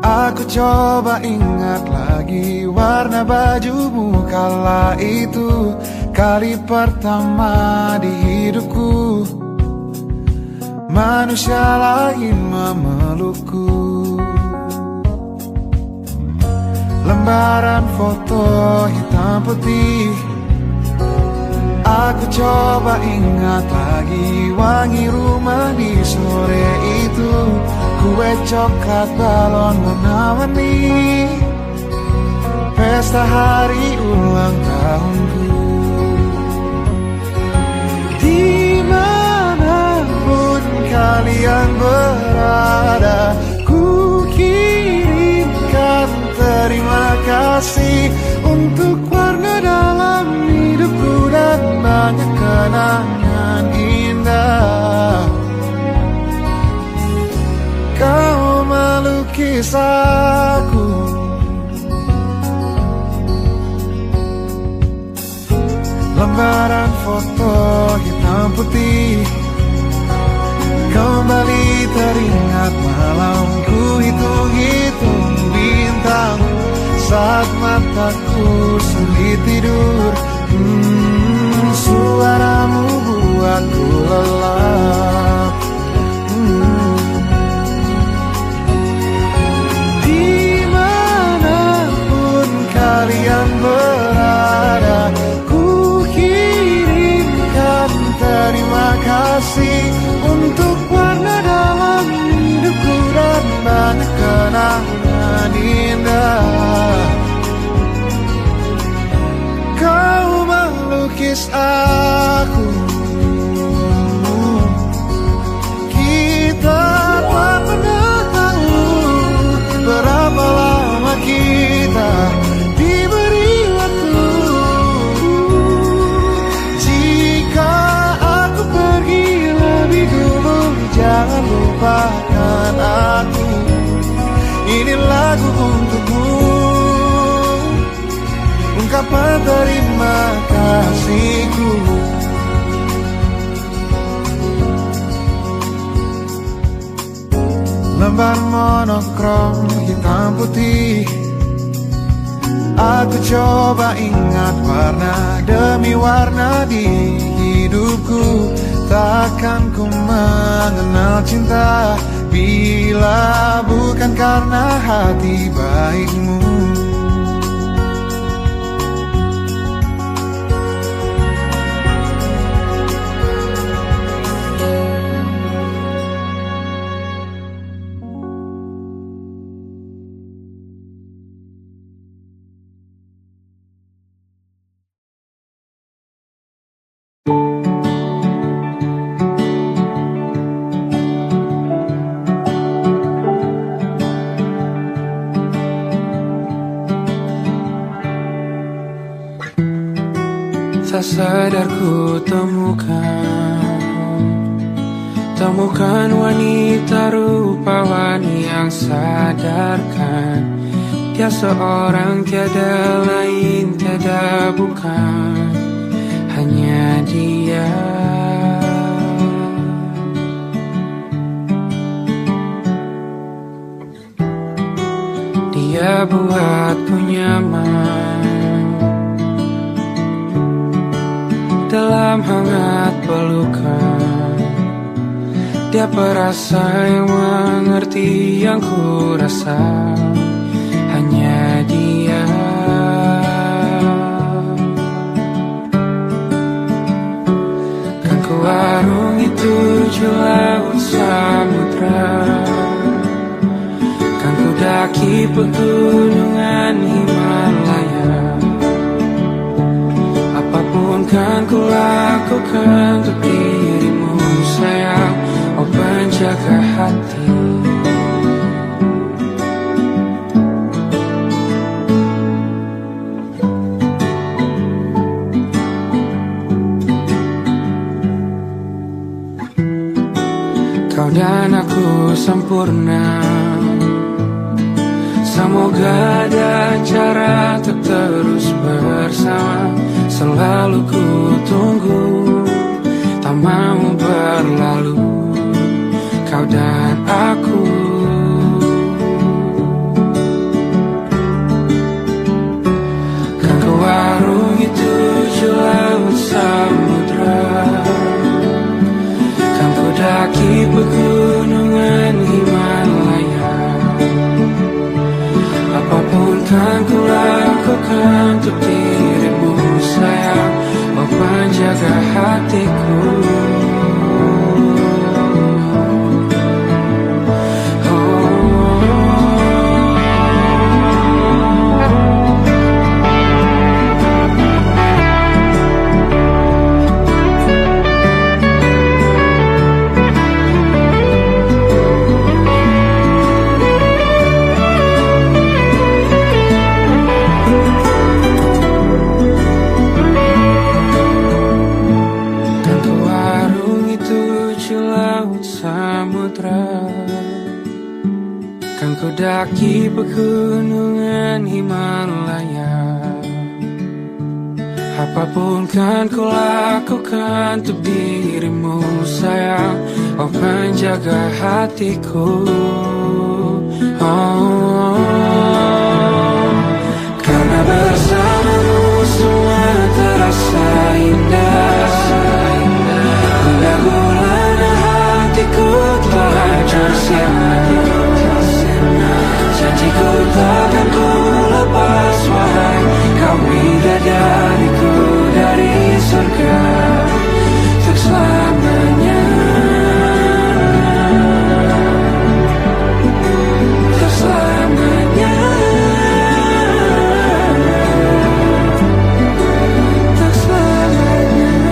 aku coba ingat lagi warna bajumu kala itu. Kali pertama di hidupku manusia lain memelukku. Lembaran foto hitam putih, aku coba ingat lagi wangi rumah di sore itu. Kue coklat, balon warna-warni, pesta hari ulang tahunku. Dimanapun kalian berada, ku kirimkan terima kasih untuk warna dalam hidupku dan banyak kenangan indah. Kau melukis aku, lembaran foto hitam putih. Kembali teringat malamku hitung-hitung bintang saat mataku sulit tidur. Suaramu buatku lelap. Dimanapun kalian berada, ku kirimkan terima kasih untuk warna dalam hidupku dan banyak kenangan indah. Kau melukis aku, kita tak pernah tahu berapa lama kita diberi waktu. Jika aku pergi lebih dulu, jangan lupakan aku. Ini lagu untukmu, ungkapan terima kasihku. Lembar monokrom hitam putih, aku coba ingat warna demi warna di hidupku. Takkan ku mengenal cinta bila bukan karena hati baikmu. Tak sadar ku temukan wanita rupawan yang sadarkan dia seorang, tiada lain, tiada bukan, hanya dia. Dia buatku nyaman dalam hangat pelukan. Dia perasa yang mengerti yang ku rasa, hanya dia. Kan ku arungi 7 laut samudra, kan ku daki pegunungan Himalaya. Apapun kan ku lakukan untuk dirimu sayang, oh penjaga hati. Kau dan aku sempurna, semoga ada cara untuk terus bersama. Selalu ku tunggu, tak mau berlalu. dan aku. Kan ke warung itu laut samudra, kan ku daki pegunungan Himalaya. Apapun kan ku lakukan untuk dirimu sayang, oh penjaga hatiku. Kan ku daki pegunungan Himalaya. Apapun kan ku lakukan untuk dirimu sayang, oh penjaga hatiku. Oh, karena bersamamu semua terasa indah. Gula-gulana hatiku telah tersiapkan. Janjiku takkan ku lepas, wahai kau bidadariku dari surga untuk selamanya, untuk selamanya, untuk selamanya.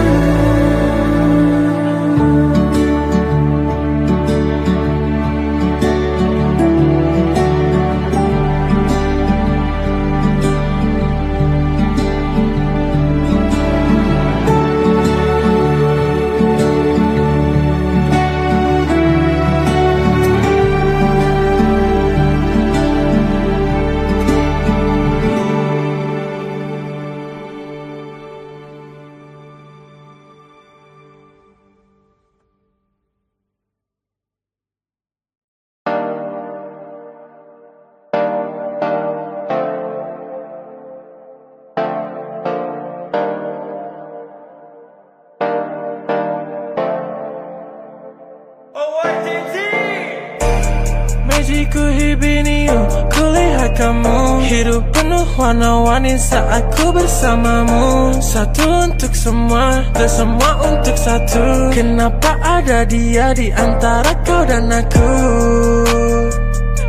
Ku hibiniu, kulihat kamu. Hidup penuh warna-warni saat ku bersamamu. Satu untuk semua, dan semua untuk satu. Kenapa ada dia di antara kau dan aku?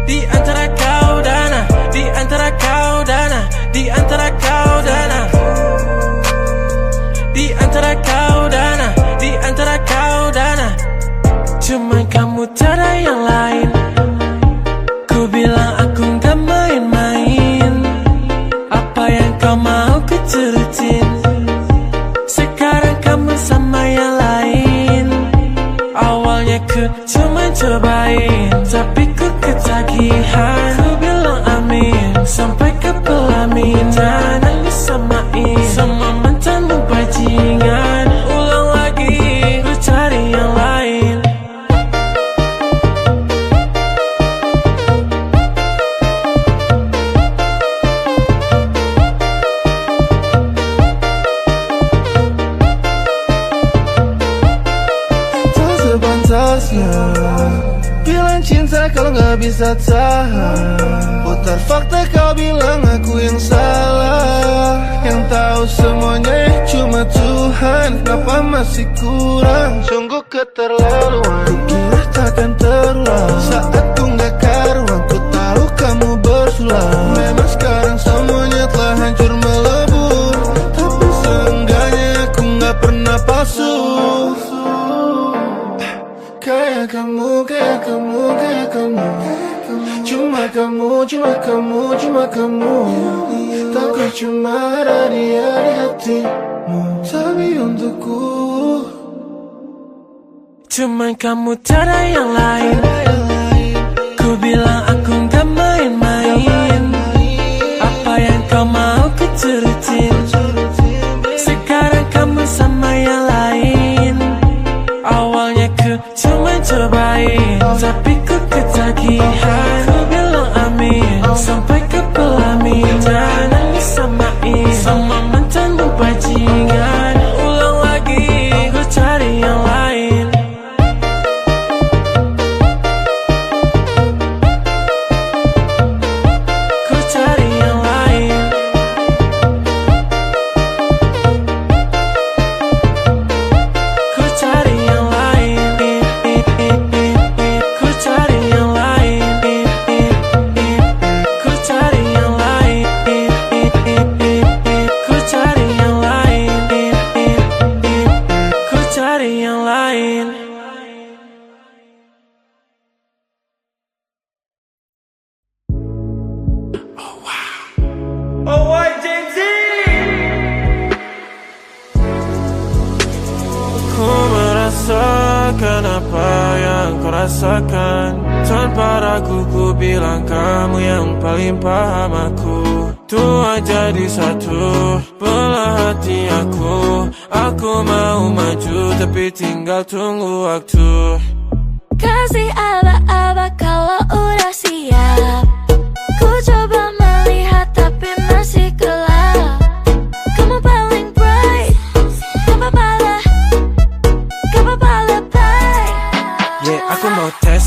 Di antara kau dan aku, di antara kau dan aku, di antara kau dan aku, di antara kau dan aku, di antara kau dan aku. Cuma kamu, tak ada yang lain. Ku bilang aku gak main-main. Apa yang kau mau ku turutin. Sekarang kamu sama yang lain. Awalnya ku cuma cobain, tapi ku ketagihan. Ku bilang amin, sampai ke pelaminan. Yang disamain, sama mantanmu bajingan. Ulang lagi, ku cari yang lain. Bilang cinta kalau gak bisa tahan. Putar fakta kau bilang aku yang salah. Yang tahu semuanya cuma Tuhan. Kenapa masih kurang? Sungguh keterlaluan. Kira takkan terulang. Saat ku gak karuan, ku tahu kamu bersulang. Memang sekarang semuanya telah hancur melebur, tapi seenggaknya aku gak pernah palsu. Kayak kamu, kayak kamu, kayak kamu. Cuma kamu, cuma kamu, cuma kamu. Takut cuma ada dia di hatimu, tapi untukku cuma kamu, tak ada yang lain. Ku bilang aku gak main-main. Apa yang kau mau ku turutin. Sekarang kamu sama yang lain. Awalnya ku cuma cobain, merasakan apa yang kau rasakan. Tanpa ragu ku bilang kamu yang paling paham aku. Tua jadi satu, belah hati aku. Aku mau maju tapi tinggal tunggu waktu. Kasih aba-aba kalau udah siap. Ku coba melihat tapi masih gelap. Kamu paling bright, gak apa-apa lebay. Yeah, aku mau tes,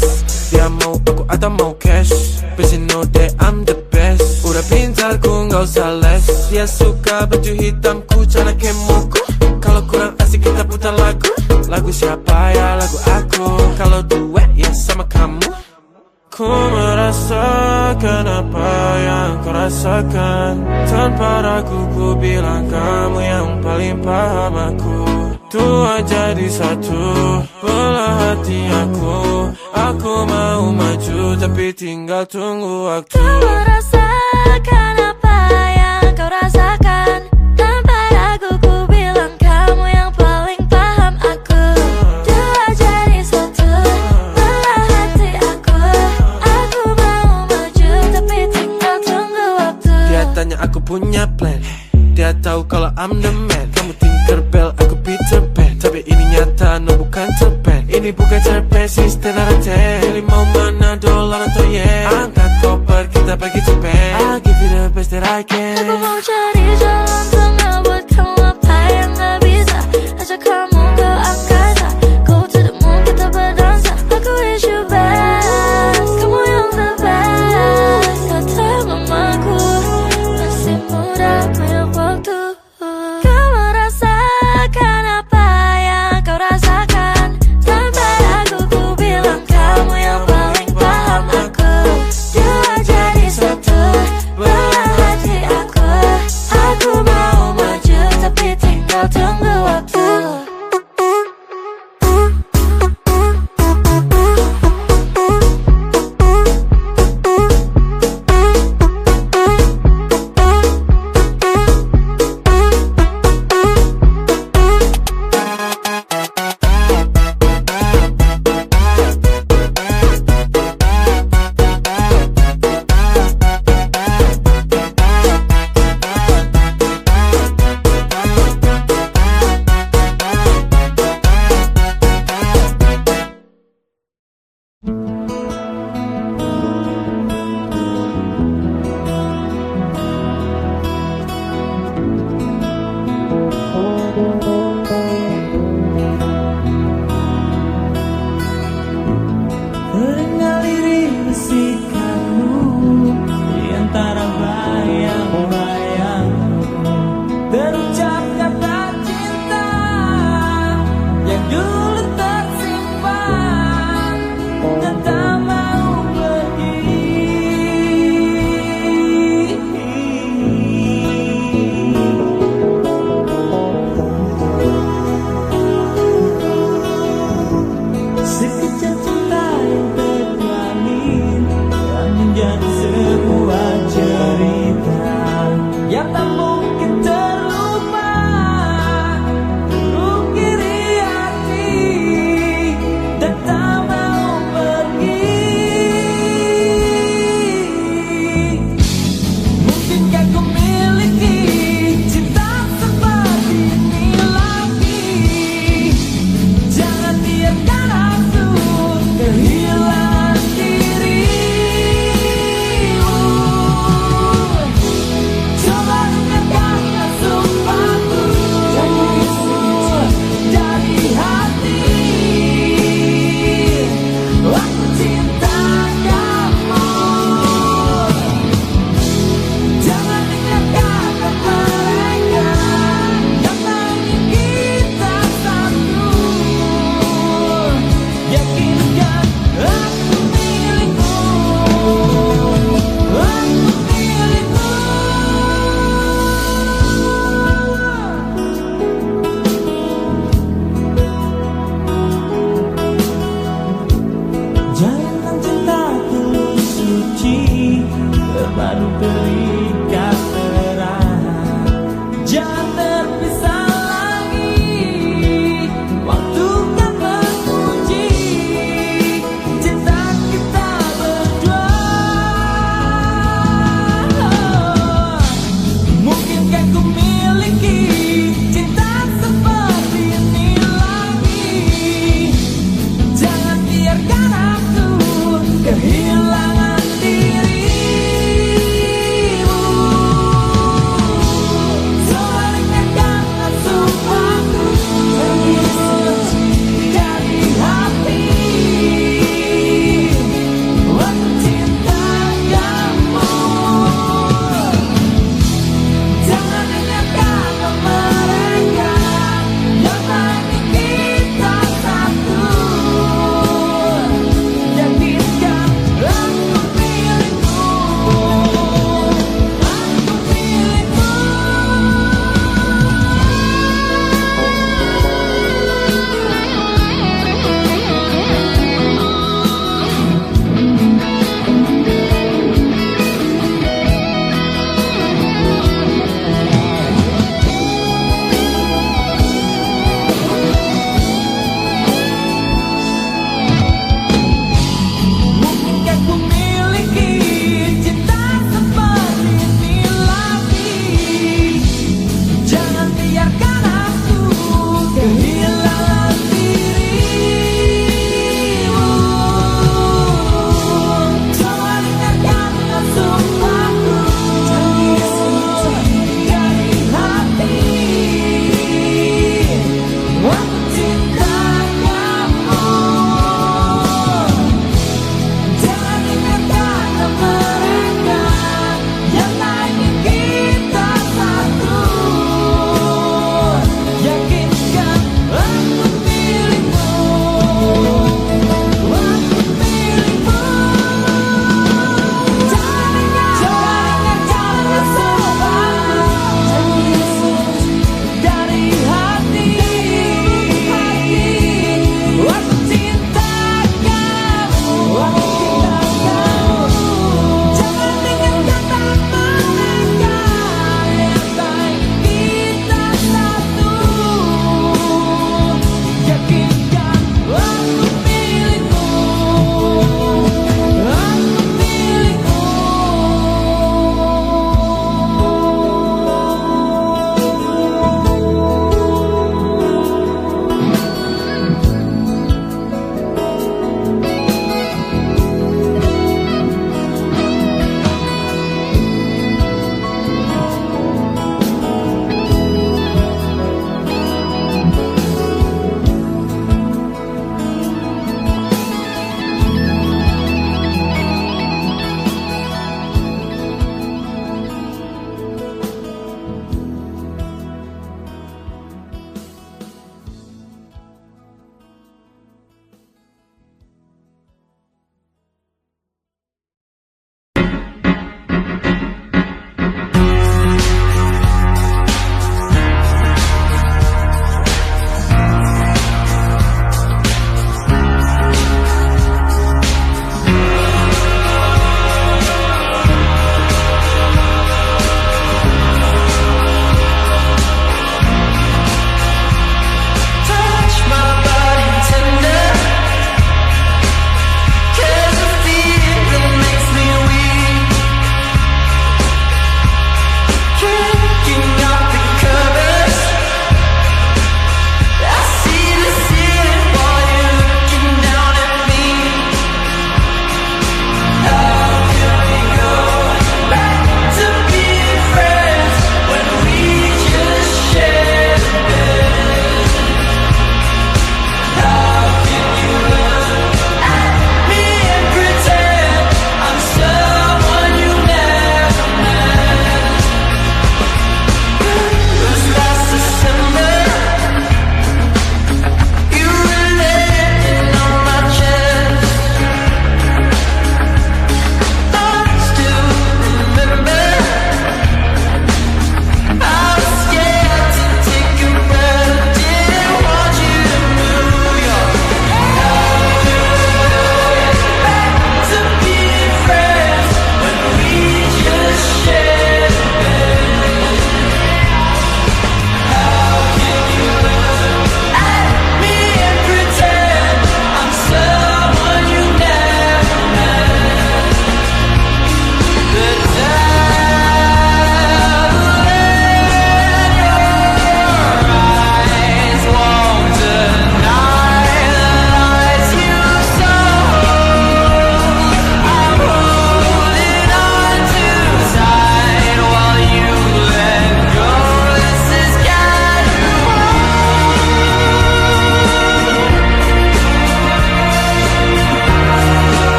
dia mau aku atau mau cash. But you know that I'm the best. Udah pintar ku gak usah les. Dia suka baju hitamku, cara kemoku. Kalau kurang asik kita putar lagu. Lagu siapa ya? Lagu aku. Kalau duet ya sama kamu. Ku merasakan apa yang kau rasakan. Tanpa ragu ku bilang kamu yang paling paham aku. Tua jadi satu, belah hati aku. Aku mau maju tapi tinggal tunggu waktu. Kau merasakan apa yang kau rasakan. Tanpa ragu ku bilang kamu yang paling paham aku. Dua jadi satu, belah hati aku. Aku mau maju tapi tinggal tunggu waktu. Dia tanya aku punya plan. Dia tahu kalau I'm the man. Kamu Tinkerbell, aku Peter Pan. Tapi ini nyata, no bukan cerpen. Ini bukan cerpen, sistem narate. Pilih mau mana, dolar atau yen. Angkat koper, kita pergi Japan. I'll give you the best that I can. Aku mau cari jalan tengah buat kamu apa yang gak bisa. Ajak kamu ke angkasa, go to the moon kita berdansa. Aku wish you best, kamu yang the best. Kata mamaku, masih muda banyak waktu. Kau merasakan apa yang kau rasakan. Tanpa ragu ku bilang kamu yang paling paham aku. Dua jadi satu, belah hati aku.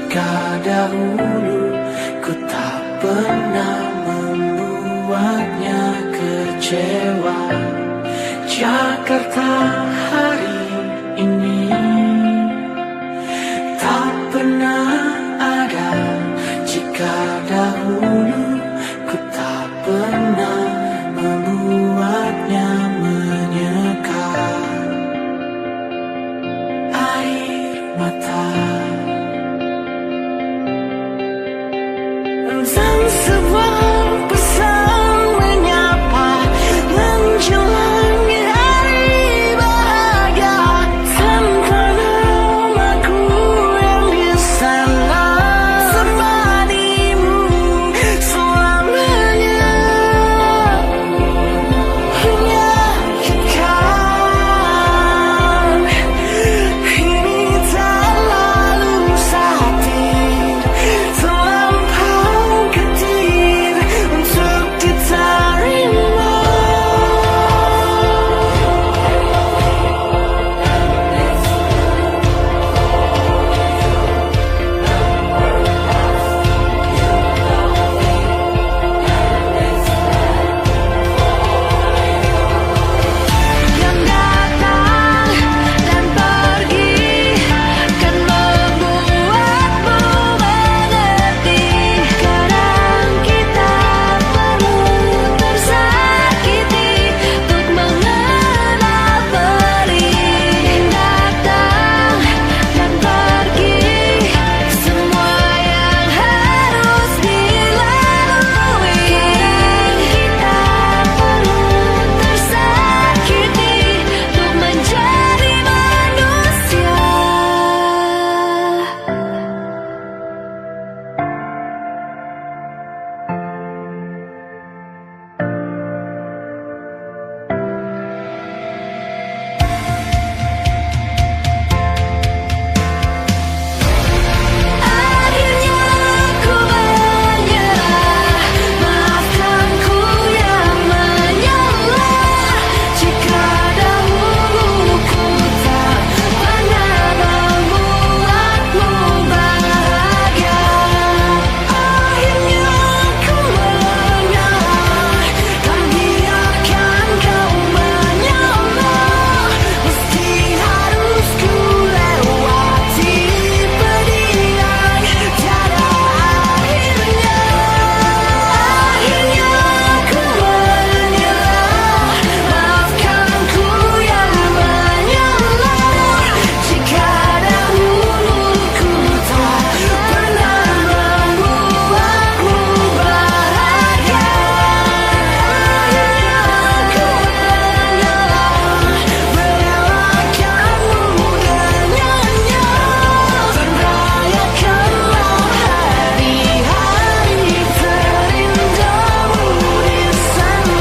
Jika dahulu ku tak pernah membuatnya kecewa, Jakarta hari ini tak pernah ada. Jika dahulu ku tak pernah membuatnya menyeka air mata. Dan sebuah pesan menyapa menjelang hari bahagia, tanpa namaku yang di sana, sepadimu selamanya. Menyakitkan ini tak lalu satir, terlampau ketir untuk diterima. Yang datang dan pergi kan membuatmu mengerti. Kadang kita perlu tersakiti untuk mengenal perih. Datang dan pergi semua yang harus dilalui. Kita perlu tersakiti untuk menjadi manusia. Akhirnya ku menyerah, maafkan ku yang menyalah. Jika dahulu ku tak pernah membuatmu bahagia, akhirnya ku menyerah, kan biarkan kau menyalah. Meski harus ku lewati pedih yang tiada akhirnya. Akhirnya ku menyerah, maafkan ku yang menyalah. Jika dahulu ku tak pernah membuatmu bahagia, akhirnya ku menyerah, merelakanmu dengannya, dan rayakanlah hari-hari terindahmu di sana.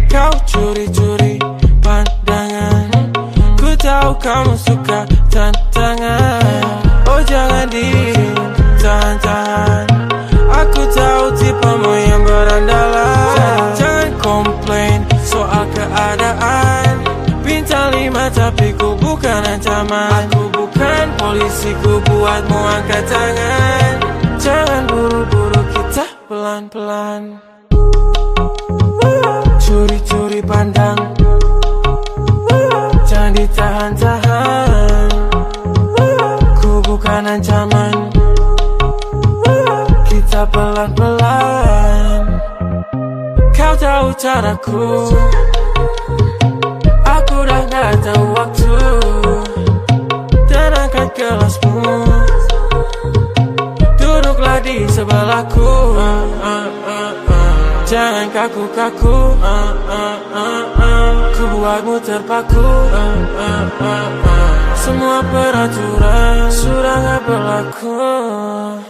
Kau curi-curi pandangan, ku tahu kamu suka tantangan. Oh jangan ditahan-tahan, aku tahu tipemu yang berandalan. Jangan komplain soal keadaan, bintang 5 tapi ku bukan ancaman. Aku bukan polisi, ku buatmu angkat tangan. Jangan buru-buru, kita pelan-pelan. Curi-curi pandang, jangan ditahan-tahan. Ku bukan ancaman, kita pelan-pelan. Kau tahu caraku, aku dah gak tahu waktu. Dan angkat gelasmu, duduklah di sebelahku. Jangan kaku-kaku, ku buatmu terpaku. Semua peraturan sudah gak berlaku.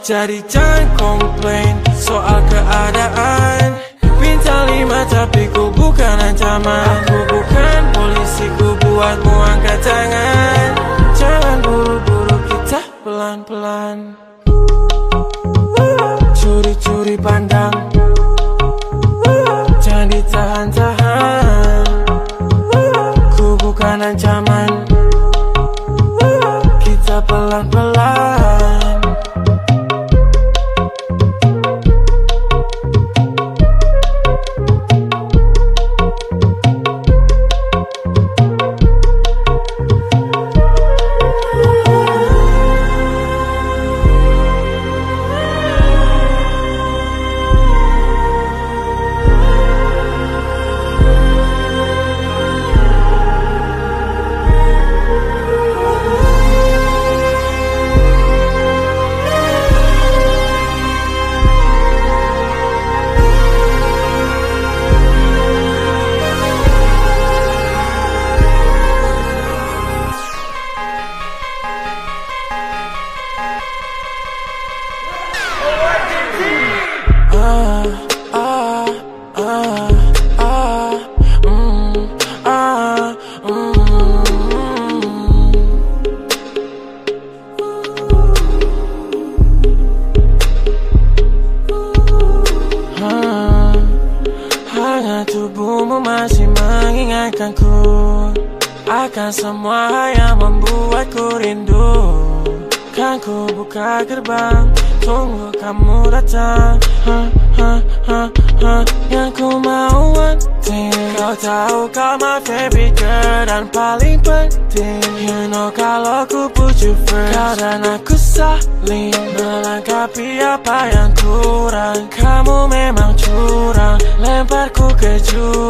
Jadi jangan komplain soal keadaan. Bintang 5 tapi ku bukan ancaman. Aku bukan polisi, ku buatmu angkat tangan. Jangan buru-buru, kita pelan-pelan. Curi-curi pandang, jangan ditahan-tahan. Ku bukan ancaman, kita pelan-pelan. Hangat tubuhmu masih mengingatkanku akan semua yang membuatku rindu. Kan ku buka gerbang, tunggu kamu datang. Yang ku mau wanting, kau tahu kau my favorite girl dan paling penting. You know kalau ku put you first, kau dan aku saling melengkapi apa yang kurang. Kamu memang curang, lemparku ke jurang.